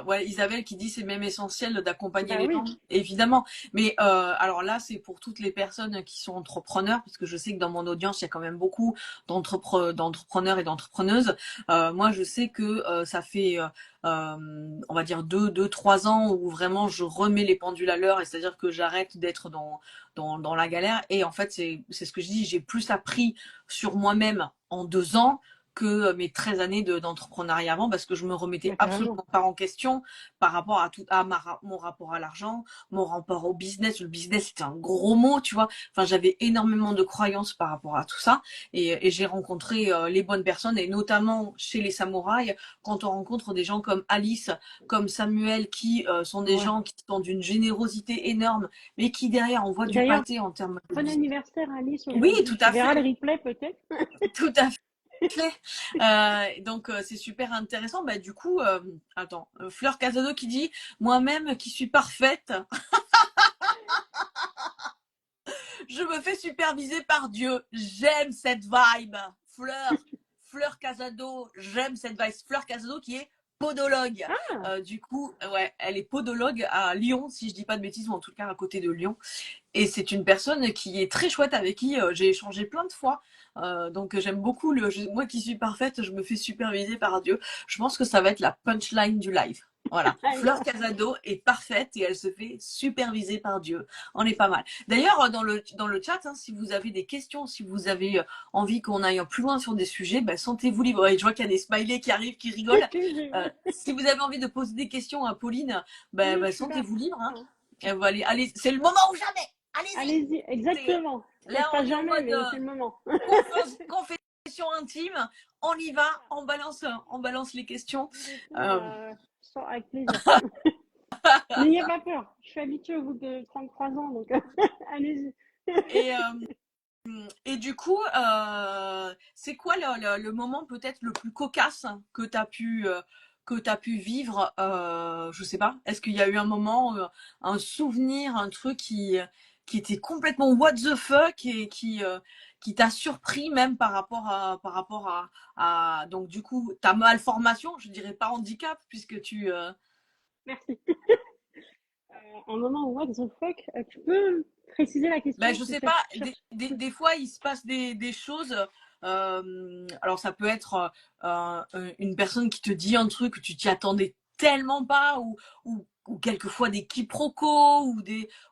ouais, Isabelle qui dit c'est même essentiel d'accompagner Bah les gens, oui, évidemment. Mais alors là, c'est pour toutes les personnes qui sont entrepreneurs, parce que je sais que dans mon audience, il y a quand même beaucoup d'entrepreneurs et d'entrepreneuses. Moi, je sais que ça fait, on va dire 3 ans où vraiment je remets les pendules à l'heure, et c'est-à-dire que j'arrête d'être dans la galère. Et en fait, c'est ce que je dis, j'ai plus appris sur moi-même en 2 ans que mes 13 années d'entrepreneuriat avant, parce que je me remettais Bah, carrément. absolument pas en question par rapport à tout, mon rapport à l'argent, mon rapport au business. Le business, c'était un gros mot, tu vois. Enfin, j'avais énormément de croyances par rapport à tout ça. Et j'ai rencontré les bonnes personnes, et notamment chez les samouraïs, quand on rencontre des gens comme Alice, comme Samuel, qui sont des Ouais. gens qui sont d'une générosité énorme, mais qui derrière envoient du D'ailleurs, pâté en termes de bon business. anniversaire Alice Oui, aujourd'hui. tout Tu à verras le fait, replay peut-être. tout à fait. Donc c'est super intéressant. Bah du coup, attends, Fleur Casado qui dit moi-même qui suis parfaite, je me fais superviser par Dieu. J'aime cette vibe. Fleur Casado, j'aime cette vibe. Fleur Casado qui est podologue. Ah, Du coup, ouais, elle est podologue à Lyon, si je dis pas de bêtises, ou en tout cas à côté de Lyon. Et c'est une personne qui est très chouette, avec qui j'ai échangé plein de fois. Donc j'aime beaucoup moi qui suis parfaite, je me fais superviser par Dieu. Je pense que ça va être la punchline du live. Voilà. allez, Fleur Casado est parfaite et elle se fait superviser par Dieu. On est pas mal. D'ailleurs, dans le chat, hein, si vous avez des questions, si vous avez envie qu'on aille plus loin sur des sujets, bah, sentez-vous libre. Ouais, je vois qu'il y a des smileys qui arrivent, qui rigolent. j'ai vu. Si vous avez envie de poser des questions à Pauline, bah, Oui, je suis là. sentez-vous libre. Hein. Allez, c'est le moment ou jamais. Allez-y. Allez-y, exactement. Là, Peut-être pas on est en jamais, mode mais c'est le moment. confession intime. On y va, on balance les questions. Je réponds Euh, avec plaisir. N'ayez pas peur. Je suis habituée au bout de 33 ans, donc allez-y. et, et du coup, c'est quoi le moment peut-être le plus cocasse que tu as pu vivre, je sais pas. Est-ce qu'il y a eu un moment, un souvenir, un truc qui était complètement what the fuck et qui t'a surpris même par rapport à donc du coup ta malformation, je dirais pas handicap puisque Merci. Un moment what the fuck, tu peux préciser la ben, question? je C'est sais peut-être pas, cherche. des fois il se passe des choses. Alors ça peut être une personne qui te dit un truc que tu t'y attendais tellement pas, ou quelquefois des quiproquos,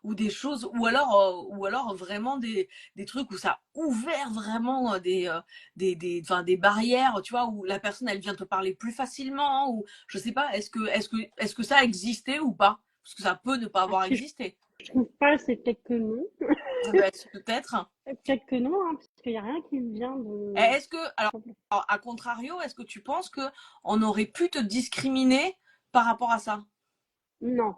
ou des choses, ou alors vraiment des trucs où ça a ouvert vraiment enfin, des barrières, tu vois, où la personne elle vient te parler plus facilement, ou je sais pas, est-ce que ça a existé ou pas? Parce que ça peut ne pas Ah, avoir si existé. je trouve pas, c'est peut-être que non. Ben, peut-être. Peut-être que non, hein, parce qu'il n'y a rien qui me vient Et de. est-ce que, alors, à contrario, est-ce que tu penses que on aurait pu te discriminer par rapport à ça? Non.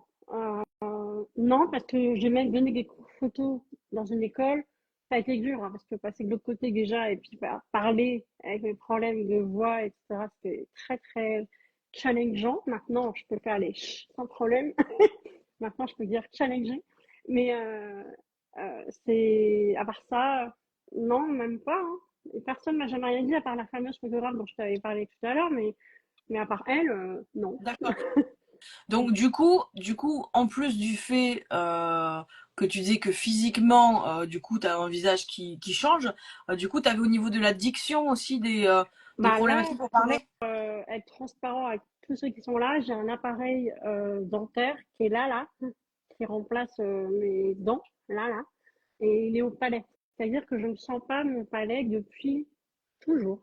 Non, parce que j'ai même donné des cours photo dans une école. Ça a été dur, hein, parce que passer de l'autre côté déjà, et puis bah, parler avec mes problèmes de voix, etc., c'était très, très challengeant. Maintenant, je peux faire les sans problème. Maintenant, je peux dire challenger. Mais c'est à part ça, non, même pas. Hein. Et personne m'a jamais rien dit à part la fameuse photographe dont je t'avais parlé tout à l'heure, mais à part elle, non. D'accord. Donc du coup, en plus du fait que tu disais que physiquement, du coup, tu as un visage qui change, du coup, tu avais au niveau de la diction aussi des Bah là, problématiques pour pour parler? être transparent avec tous ceux qui sont là, j'ai un appareil dentaire qui est là, qui remplace mes dents, là, et il est au palais. C'est-à-dire que je ne sens pas mon palais depuis toujours.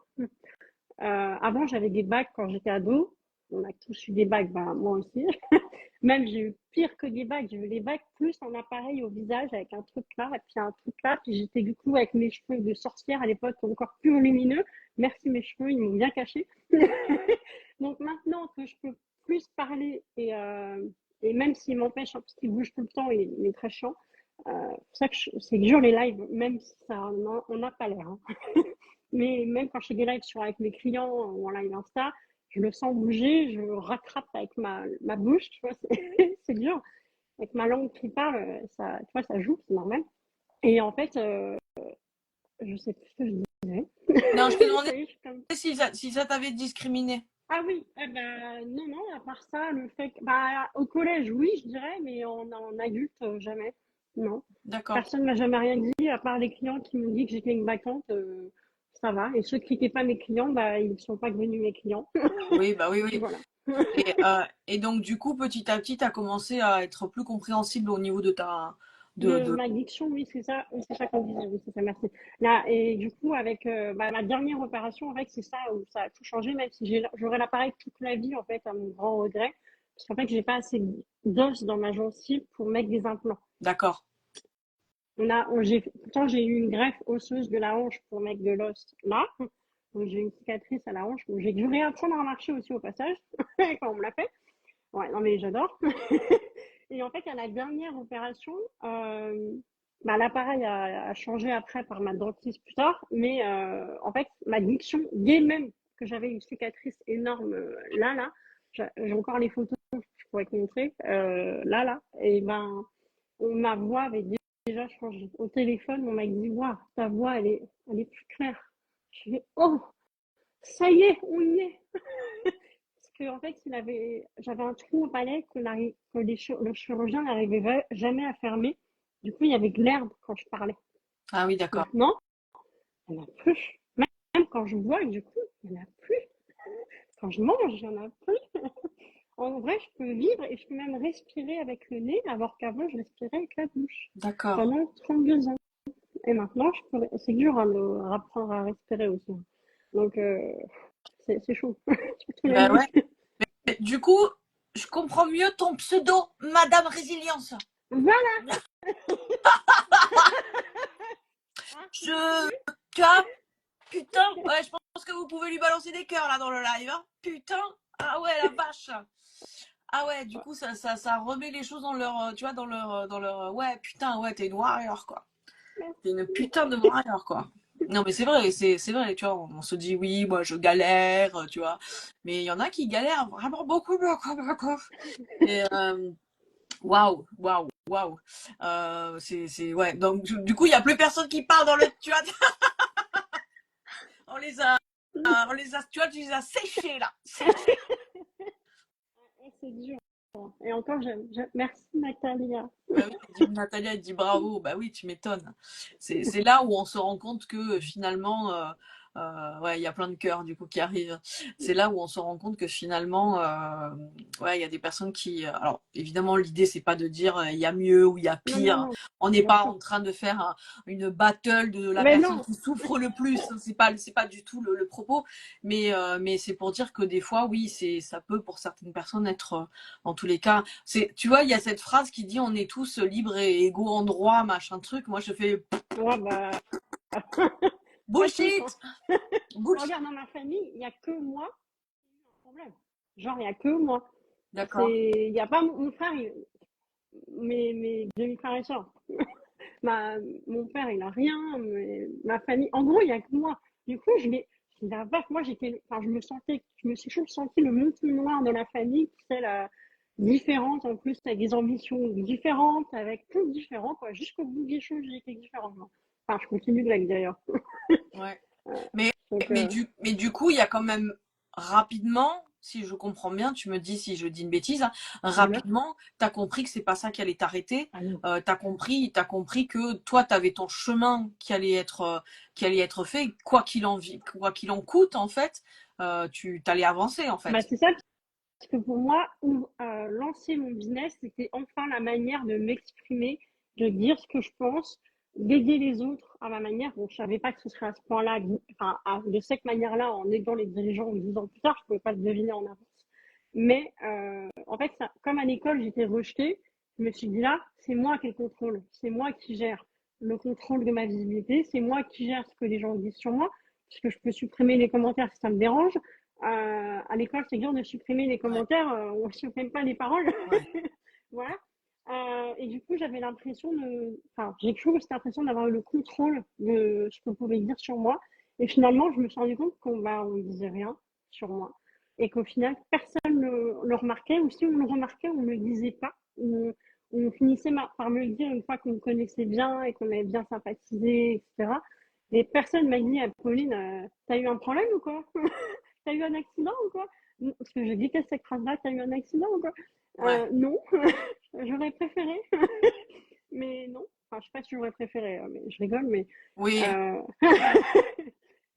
Avant, j'avais des bagues quand j'étais ado. On a tous eu des bagues, bah, moi aussi. Même j'ai eu pire que des bagues. J'ai eu des bagues plus un appareil au visage avec un truc là et puis un truc là. Puis j'étais du coup avec mes cheveux de sorcière à l'époque encore plus lumineux. Merci mes cheveux, ils m'ont bien caché. Donc maintenant que je peux plus parler et même s'il m'empêche, hein, parce qu'il bouge tout le temps, il est très chiant. C'est ça que c'est dur les lives, même si ça, on n'a pas l'air. Hein. Mais même quand je fais des lives avec mes clients ou en live Insta, je le sens bouger, je rattrape avec ma bouche, tu vois, c'est dur. Avec ma langue qui parle, ça, tu vois, ça joue, c'est normal. Et en fait, je sais plus ce que je disais. Non, je te demandais Ça y est, je suis comme... si ça t'avait discriminé. Ah oui, eh ben, non, non, à part ça, le fait que, bah, au collège, oui, je dirais, mais en adulte, jamais. Non. D'accord. Personne m'a jamais rien dit, à part les clients qui m'ont dit que j'étais une vacante, ça va. Et ceux qui n'étaient pas mes clients, bah, ils ne sont pas devenus mes clients. Oui, bah oui, oui. Voilà. Et donc, du coup, petit à petit, tu as commencé à être plus compréhensible au niveau de De de... ma diction, oui, c'est ça qu'on disait, oui, c'est ça, merci. Là, et du coup, avec ma dernière opération, en fait, c'est ça où ça a tout changé, même si j'aurai l'appareil toute la vie, en fait, à mon grand regret, parce qu'en fait, j'ai pas assez d'os dans ma gencive pour mettre des implants. D'accord. Pourtant, j'ai eu une greffe osseuse de la hanche pour mettre de l'os là. Donc, j'ai une cicatrice à la hanche. Donc, j'ai dû réapprendre à marcher aussi au passage, quand on me l'a fait. Ouais, non, mais j'adore. Et en fait, à la dernière opération, bah, l'appareil a changé après par ma dentiste plus tard. Mais en fait, ma diction, dès même que j'avais une cicatrice énorme là, j'ai encore les photos, je pourrais te montrer, là. Et ben, ma voix avait déjà changé. Au téléphone, on m'a dit, waouh, ta voix, elle est plus claire. Je fais, oh, ça y est, on y est. Parce qu'en fait, j'avais un trou au palais le chirurgien n'arrivait jamais à fermer. Du coup, il y avait de l'herbe quand je parlais. Ah oui, d'accord. Maintenant, il n'y en a plus. Même quand je bois, du coup, il n'y en a plus. Quand je mange, il n'y en a plus. En vrai, je peux vivre et je peux même respirer avec le nez, alors qu'avant, je respirais avec la bouche. D'accord. Pendant 32 ans. Et maintenant, c'est dur à me apprendre à respirer aussi. Donc, c'est chaud. Surtout la Ben nuit. ouais. Du coup, je comprends mieux ton pseudo, Madame Résilience. Voilà. Ah, tu l'as Je... reconnu? Tu vois, putain, ouais, je pense que vous pouvez lui balancer des cœurs là dans le live. Hein. Putain, ah ouais, la vache. Ah ouais, du coup, ça remet les choses dans leur, tu vois, ouais, putain, ouais, t'es une warrior, quoi. T'es une Merci. putain de warrior, quoi. Non, mais c'est vrai, c'est vrai, tu vois, on se dit, oui, moi, je galère, tu vois. Mais il y en a qui galèrent vraiment beaucoup, beaucoup, beaucoup. Et, waouh, waouh, waouh. Ouais. Donc, du coup, il n'y a plus personne qui parle dans le, tu vois, on les a, tu vois, tu les as séchés, là. Séchés. C'est dur. Et encore, merci Natalia. Bah oui, Natalia, elle dit bravo. Bah oui, tu m'étonnes. C'est là où on se rend compte que finalement, ouais, il y a plein de cœurs du coup qui arrivent. C'est là où on se rend compte que finalement, ouais, il y a des personnes qui. Alors évidemment, l'idée c'est pas de dire il y a mieux ou il y a Non, non, pire. non, On n'est bien pas sûr. en train de faire une battle de la Mais personne non, qui souffre le plus. C'est pas du tout le propos. Mais c'est pour dire que des fois, oui, ça peut pour certaines personnes être, en tous les cas, tu vois, il y a cette phrase qui dit on est tous libres et égaux en droit, machin truc. Moi, je fais ouais, bah, écoute, bullshit, bullshit. regarde, dans ma famille, il n'y a que moi qui ai eu un problème. Genre, il n'y a que moi. D'accord. Il n'y a pas mon frère, mes demi-frères et sœurs. Ma, Mon père, il a rien. Ma famille, en gros, il n'y a que moi. Du coup, la vache, moi, enfin, je me suis toujours senti le mouton noir de la famille, tu sais, la différente, en plus, avec des ambitions différentes, avec tout différent, quoi. Jusqu'au bout des choses, j'ai été différente, moi. Enfin, je continue de l'être d'ailleurs. Ouais. Euh, Mais, donc, mais du coup, il y a quand même rapidement, si je comprends bien, tu me dis si je dis une bêtise, hein, dis-le. rapidement, tu as compris que c'est pas ça qui allait t'arrêter. Ah non. T'as compris que toi, tu avais ton chemin qui allait être fait, quoi qu'il en coûte, en fait, tu t'allais avancer, en Bah, fait. c'est ça, parce que pour moi, lancer mon business, c'était enfin la manière de m'exprimer, de dire ce que je pense, d'aider les autres à ma manière. Bon, je savais pas que ce serait à ce point-là, enfin, de cette manière-là, en aidant les dirigeants 10 ans plus tard, je pouvais pas le deviner en avance. Mais en fait, comme à l'école, j'étais rejetée, je me suis dit là, c'est moi qui ai le contrôle, c'est moi qui gère le contrôle de ma visibilité, c'est moi qui gère ce que les gens disent sur moi, puisque je peux supprimer les commentaires si ça me dérange. À l'école, c'est dur de supprimer les Ouais, commentaires, on ne supprime pas les paroles. ouais. Voilà. Et du coup, j'avais l'impression enfin, j'ai toujours eu cette impression d'avoir le contrôle de ce qu'on pouvait dire sur moi. Et finalement, je me suis rendu compte on disait rien sur moi. Et qu'au final, personne le remarquait, ou si on le remarquait, on ne le disait pas. On finissait par me le dire une fois qu'on me connaissait bien et qu'on avait bien sympathisé, etc. Et personne m'a dit, Pauline, t'as eu un problème ou quoi? T'as eu un accident ou quoi? Parce que je déteste cette phrase-là, t'as eu un accident ou quoi? Ouais. Non, j'aurais préféré, mais non. Enfin, je sais pas si j'aurais préféré, mais je rigole, mais Oui. euh,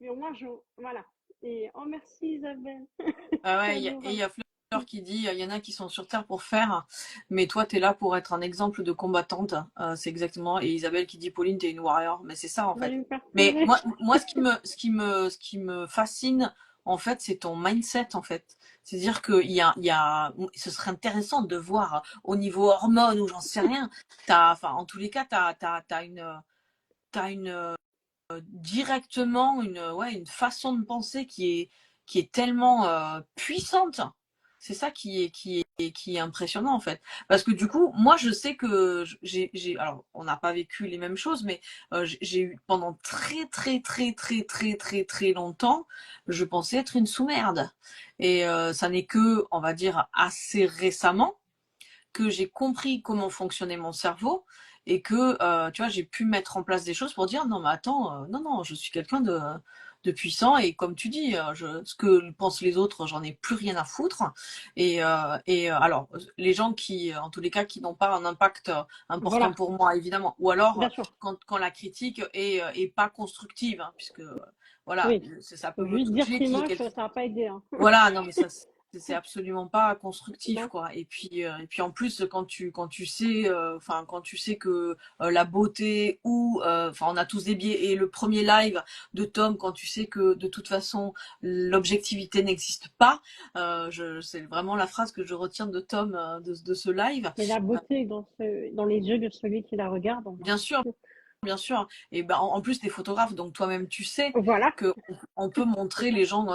mais au moins, voilà. Et oh merci Isabelle, Ah c'est ouais, et il adorable. y a qui dit il y en a qui sont sur Terre pour faire, mais toi, tu es là pour être un exemple de combattante. C'est exactement. Et Isabelle qui dit Pauline, t'es une warrior. Mais c'est ça, en Vous allez fait. me faire Mais pleurer. moi ce qui me fascine, en fait, c'est ton mindset, en fait. C'est-à-dire ce serait intéressant de voir au niveau hormones ou j'en sais rien. Enfin, en tous les cas, t'as une directement ouais, une façon de penser qui est tellement puissante. C'est ça qui est impressionnant en fait. Parce que du coup, moi je sais que alors on n'a pas vécu les mêmes choses, mais j'ai eu pendant très longtemps, je pensais être une sous-merde. Et ça n'est que, on va dire, assez récemment que j'ai compris comment fonctionnait mon cerveau et que tu vois j'ai pu mettre en place des choses pour dire non mais attends non je suis quelqu'un de puissant et comme tu dis ce que pensent les autres j'en ai plus rien à foutre alors les gens qui en tous les cas qui n'ont pas un impact important Voilà, pour moi évidemment ou alors bien sûr. quand la critique est pas constructive hein, puisque voilà Oui. ça peut me Juste dire toucher c'est qu'il y ait moche, quelqu'un ça va pas aider, hein. voilà, non mais ça c'est absolument pas constructif Non, quoi. Et puis en plus quand tu sais enfin quand tu sais que la beauté ou enfin on a tous des biais et le premier live de Tom quand tu sais que de toute façon l'objectivité n'existe pas, c'est vraiment la phrase que je retiens de Tom de ce live. mais la beauté est dans les yeux de celui qui la regarde, en Bien sûr, vrai. bien sûr. Et ben en plus t'es photographe, donc toi-même tu sais Voilà, que on peut montrer les gens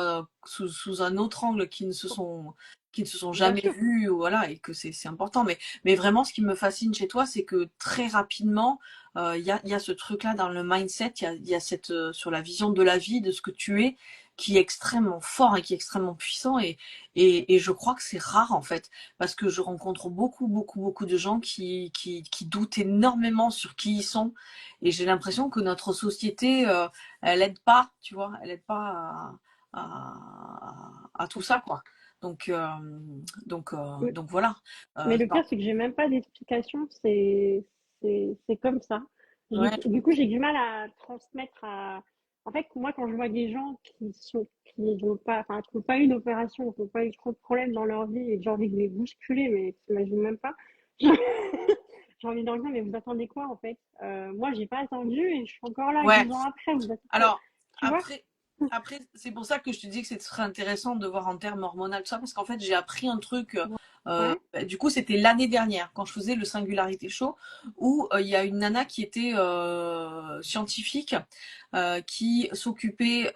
sous un autre angle qui ne se sont bien jamais sûr. vus, voilà, et que c'est important. Mais vraiment, ce qui me fascine chez toi, c'est que très rapidement, il y a ce truc-là dans le mindset, il y a cette sur la vision de la vie, de ce que tu es, qui est extrêmement fort et qui est extrêmement puissant. Et je crois que c'est rare en fait, parce que je rencontre beaucoup de gens qui doutent énormément sur qui ils sont et j'ai l'impression que notre société, elle aide pas, tu vois, elle aide pas à tout ça, quoi. Donc, euh, donc voilà. Mais le Bah, pire, c'est que j'ai même pas d'explication, c'est comme ça. ouais, Du coup, j'ai du mal à transmettre à. En fait, moi, quand je vois des gens qui n'ont pas, enfin, qui n'ont pas eu d'opération, qui n'ont pas eu trop de problèmes dans leur vie et que j'ai envie de les bousculer, mais t'imagines même pas. J'ai envie de leur dire, mais vous attendez quoi, en fait? Moi, j'ai pas attendu et je suis encore là ouais. 10 ans après. Alors, Tu vois? après, après c'est pour ça que je te dis que c'est très intéressant de voir en termes hormonal tout ça, parce qu'en fait, j'ai appris un truc. Ouais. Du coup, c'était l'année dernière, quand je faisais le Singularité Show, où il y a une nana qui était scientifique, qui s'occupait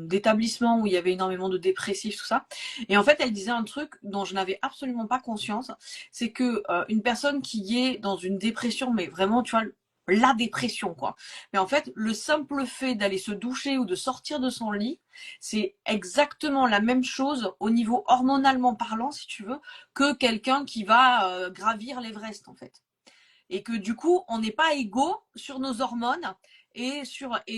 d'établissements où il y avait énormément de dépressifs, tout ça. Et en fait, elle disait un truc dont je n'avais absolument pas conscience, c'est que une personne qui est dans une dépression, mais vraiment, tu vois, la dépression, quoi. Mais en fait, le simple fait d'aller se doucher ou de sortir de son lit, c'est exactement la même chose au niveau hormonalement parlant, si tu veux, que quelqu'un qui va gravir l'Everest, en fait. Et que du coup, on n'est pas égaux sur nos hormones. Et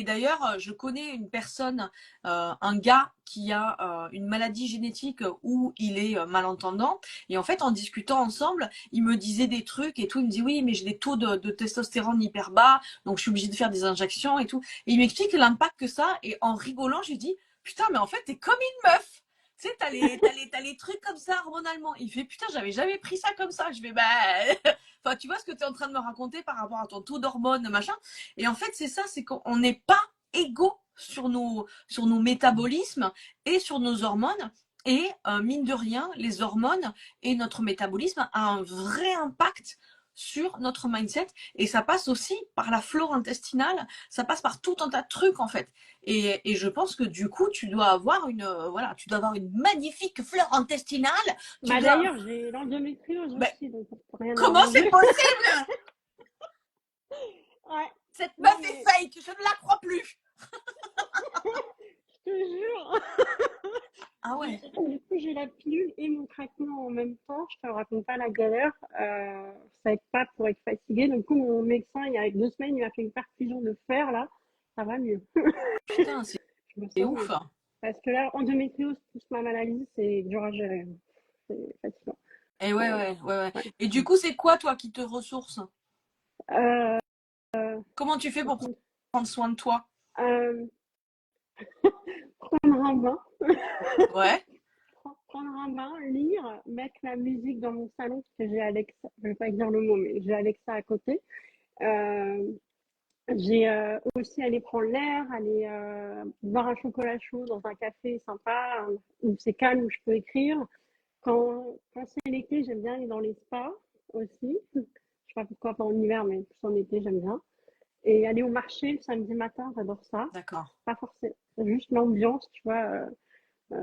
d'ailleurs, je connais une personne, un gars qui a une maladie génétique où il est malentendant. Et en fait, en discutant ensemble, il me disait des trucs et tout. Il me dit oui, mais j'ai des taux de testostérone hyper bas, donc je suis obligée de faire des injections et tout. Et il m'explique l'impact que ça. Et en rigolant, je lui dis putain, mais en fait, t'es comme une meuf. Tu sais, t'as les trucs comme ça hormonalement. Il fait putain, j'avais jamais pris ça comme ça. Je vais bah enfin, tu vois ce que tu es en train de me raconter par rapport à ton taux d'hormones, machin. Et en fait, c'est ça, c'est qu'on n'est pas égaux sur nos métabolismes et sur nos hormones. Et mine de rien, les hormones et notre métabolisme a un vrai impact sur notre mindset et ça passe aussi par la flore intestinale, ça passe par tout un tas de trucs en fait. Et je pense que du coup, tu dois avoir voilà, tu dois avoir une magnifique flore intestinale. Tu Bah dois, d'ailleurs, j'ai l'endométriose ben, aussi, donc rien comment c'est arranger. possible? Ouais. Cette Non meuf est mais fake, je ne la crois plus. je te jure. Ah ouais. Du coup, j'ai la pilule et mon traitement en même temps. Je te raconte pas la galère. Ça aide pas pour être fatiguée. Donc, du coup, mon médecin, il y a 2 semaines, il m'a fait une perfusion de fer, là. Ça va mieux. Putain, Je me c'est sens ouf. mieux. Parce que là, endométriose plus ma maladie, c'est dur à gérer. C'est fatigant. Et ouais. Ouais. Et du coup, c'est quoi, toi, qui te ressource? Euh, Comment tu fais pour prendre soin de toi? euh, prendre un bain. Ouais. prendre un bain, lire, mettre la musique dans mon salon, parce que j'ai Alexa, je vais pas dire le mot, mais j'ai Alexa à côté. Euh, j'ai aussi aller prendre l'air, aller boire un chocolat chaud dans un café sympa, où c'est calme, où je peux écrire. Quand c'est l'été, j'aime bien aller dans les spas aussi. Je sais pas pourquoi pas en hiver, mais plus en été, j'aime bien. Et aller au marché le samedi matin, j'adore ça. D'accord. Pas forcément, juste l'ambiance, tu vois,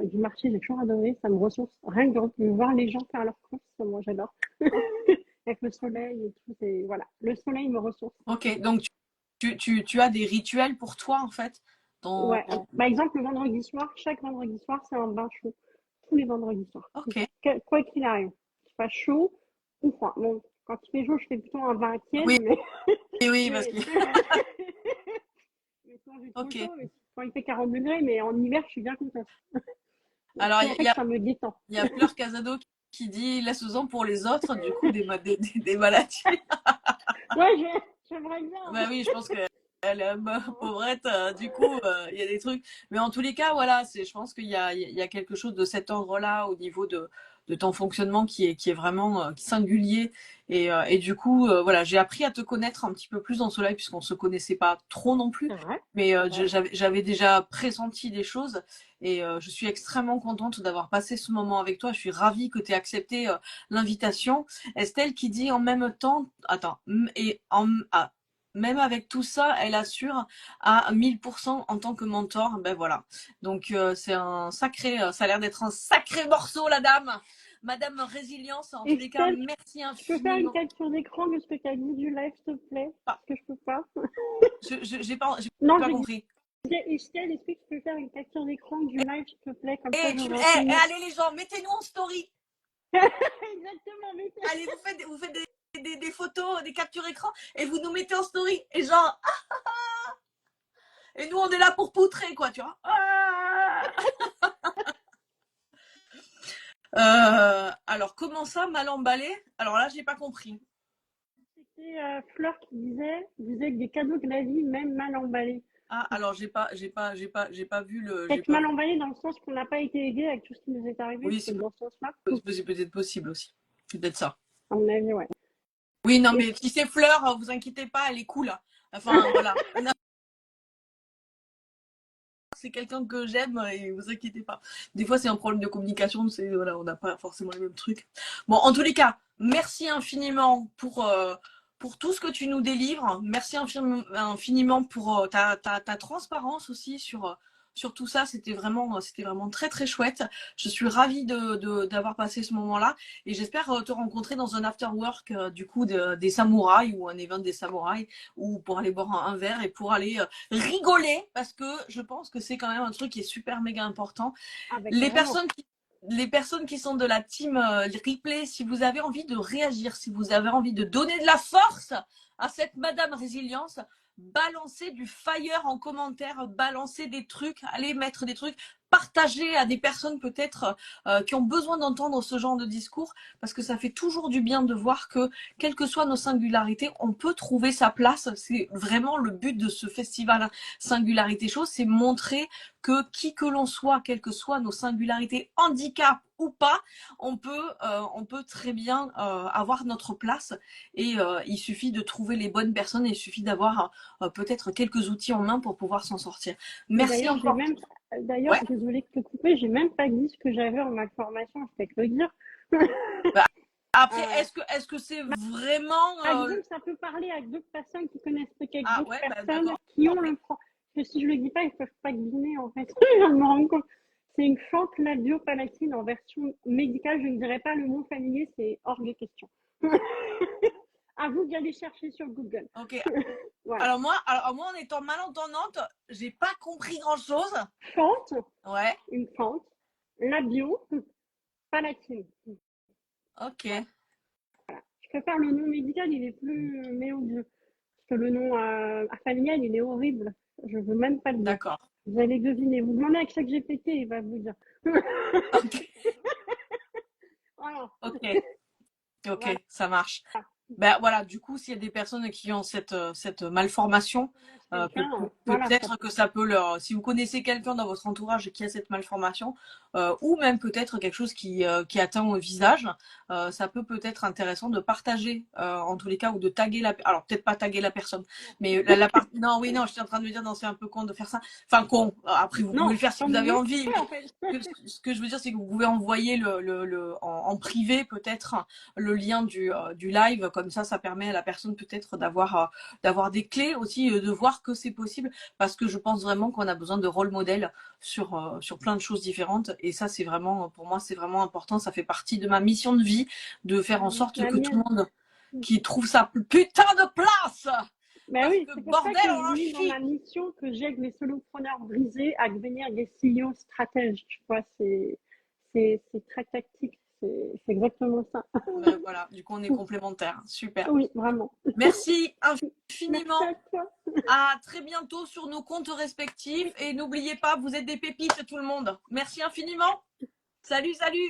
du marché, j'ai toujours adoré, ça me ressource. Rien que de voir les gens faire leurs courses, moi j'adore. Avec le soleil et tout, c'est, voilà. Le soleil me ressource. Ok, donc tu as des rituels pour toi, en fait, Ouais. dans... Par exemple, le vendredi soir, chaque vendredi soir, c'est un bain chaud. Tous les vendredis soirs. Ok. Quoi qu'il arrive. Qu'il fasse chaud ou froid. Bon, quand il fait chaud, je fais plutôt un bain tiède, Oui, mais, oui, parce mais, que... mais souvent j'ai trop Ok. chaud. Mais quand il fait 40 degrés, mais en hiver, je suis bien contente. Parce Alors, qu'en fait, ça me détend. il y a Fleur Casado qui dit laisse-en pour les autres, du coup, des maladies. Ouais, j'aimerais bien. Bah oui, je pense que elle est pauvrette, du coup, il y a des trucs. Mais en tous les cas, voilà, je pense il y a quelque chose de cet ordre-là au niveau de ton fonctionnement qui est vraiment singulier. Et du coup, voilà, j'ai appris à te connaître un petit peu plus dans ce live puisqu'on se connaissait pas trop non plus. C'est vrai, Mais c'est vrai. j'avais déjà pressenti des choses et je suis extrêmement contente d'avoir passé ce moment avec toi. Je suis ravie que tu aies accepté l'invitation. Estelle qui dit en même temps, attends, même avec tout ça, elle assure à 1000% en tant que mentor. Ben voilà. Donc c'est un sacré, ça a l'air d'être un sacré morceau, la dame. Madame Résilience, en tous les cas, Estelle, merci tu peux faire une infiniment. capture d'écran de ce que tu as dit du live, s'il te plaît? Ah, Parce que je peux pas. j'ai Non, pas je compris. disais, Estelle, est-ce que tu peux faire une capture d'écran du live, s'il te plaît? Comme ça, Et j'aurai un souvenir. allez les gens, mettez-nous en story. Exactement, mais Allez, vous faites des photos, des captures écran et vous nous mettez en story. Et genre, et nous on est là pour poutrer quoi, tu vois. Alors comment ça, mal emballé? Alors là, j'ai pas compris. c'était Fleur qui disait, vous êtes des cadeaux de la vie, même mal emballés. Ah, alors j'ai pas vu j'ai Peut-être pas mal vu. emballés dans le sens qu'on n'a pas été aidé avec tout ce qui nous est arrivé, Oui, c'est dans ce sens-là. c'est peut-être possible aussi. C'est peut-être ça. À mon avis, ouais. Oui, non, Et mais si c'est Fleur, vous inquiétez pas, elle est cool. Enfin, voilà. Non, c'est quelqu'un que j'aime et vous inquiétez pas. Des fois, c'est un problème de communication, c'est voilà, on n'a pas forcément les mêmes trucs. Bon, en tous les cas, merci infiniment pour tout ce que tu nous délivres. Merci infiniment pour ta transparence aussi sur tout ça. C'était vraiment très très chouette. Je suis ravie d'avoir passé ce moment-là et j'espère te rencontrer dans un after work du coup des samouraïs ou un event des samouraïs ou pour aller boire un verre et pour aller rigoler parce que je pense que c'est quand même un truc qui est super méga important. ah, bah, Les carrément. personnes qui les personnes qui sont de la team replay, si vous avez envie de réagir, si vous avez envie de donner de la force à cette Madame Résilience, balancez du fire en commentaire, balancez des trucs, allez mettre des trucs, partagez à des personnes peut-être qui ont besoin d'entendre ce genre de discours, parce que ça fait toujours du bien de voir que, quelles que soient nos singularités, on peut trouver sa place. C'est vraiment le but de ce festival Singularité Show, c'est montrer que qui que l'on soit, quelles que soient nos singularités, handicap ou pas, on peut très bien avoir notre place et il suffit de trouver les bonnes personnes et il suffit d'avoir peut-être quelques outils en main pour pouvoir s'en sortir. Et Merci d'ailleurs, encore. d'ailleurs, Ouais. désolée de te couper, j'ai même pas dit ce que j'avais en malformation, je fais que le dire. Bah, après, Euh, est-ce que c'est vraiment Par exemple, ça peut parler à d'autres personnes qui connaissent peut-être ah d'autres ouais, bah personnes d'accord. qui ont Ok. le problème. Parce que si je le dis pas, ils peuvent pas deviner en fait. Je viens de me rendre compte. C'est une fente labiopalatine en version médicale. Je ne dirais pas le nom familier, c'est hors de question. À vous d'y aller chercher sur Google. Ok. Voilà. Alors moi, en étant malentendante, j'ai pas compris grand chose. Fente, Ouais. une fente, labiopalatine. Voilà. Ok. Je préfère le nom médical, il est plus mélodieux. Parce que le nom familial, il est horrible. Je veux même pas le dire. D'accord. Vous allez deviner. Vous demandez à ChatGPT, il va vous dire. Ok. Voilà. Ok. Ok. Voilà. Ça marche. Ben voilà. Du coup, s'il y a des personnes qui ont cette malformation, Voilà, ça Peut-être que ça peut leur, si vous connaissez quelqu'un dans votre entourage qui a cette malformation, ou même peut-être quelque chose qui atteint au visage, ça peut-être intéressant de partager en tous les cas ou de taguer alors peut-être pas taguer la personne, mais non, oui, non, je suis en train de me dire, non, c'est un peu con de faire ça. Enfin, con. Après, vous pouvez non, le faire si tant vous avez mieux envie, mais en fait. ce que je veux dire, c'est que vous pouvez envoyer en privé peut-être le lien du live, comme ça permet à la personne peut-être d'avoir des clés aussi, de voir que c'est possible, parce que je pense vraiment qu'on a besoin de rôle modèle sur plein de choses différentes, et ça c'est vraiment, pour moi c'est vraiment important, ça fait partie de ma mission de vie, de faire en sorte La que tout le mienne. monde qui trouve sa putain de place, Ben parce oui, que c'est pour ça bordel que on j'ai en mis dans chie. ma mission que j'aide les solopreneurs brisés à devenir des CEO stratèges. Tu vois, c'est très tactique. C'est exactement ça. Ben voilà, du coup on est complémentaires, super. Oui, vraiment. Merci Merci infiniment. à toi. À très bientôt sur nos comptes respectifs. Oui. Et n'oubliez pas, vous êtes des pépites, tout le monde. Merci infiniment. Salut, salut.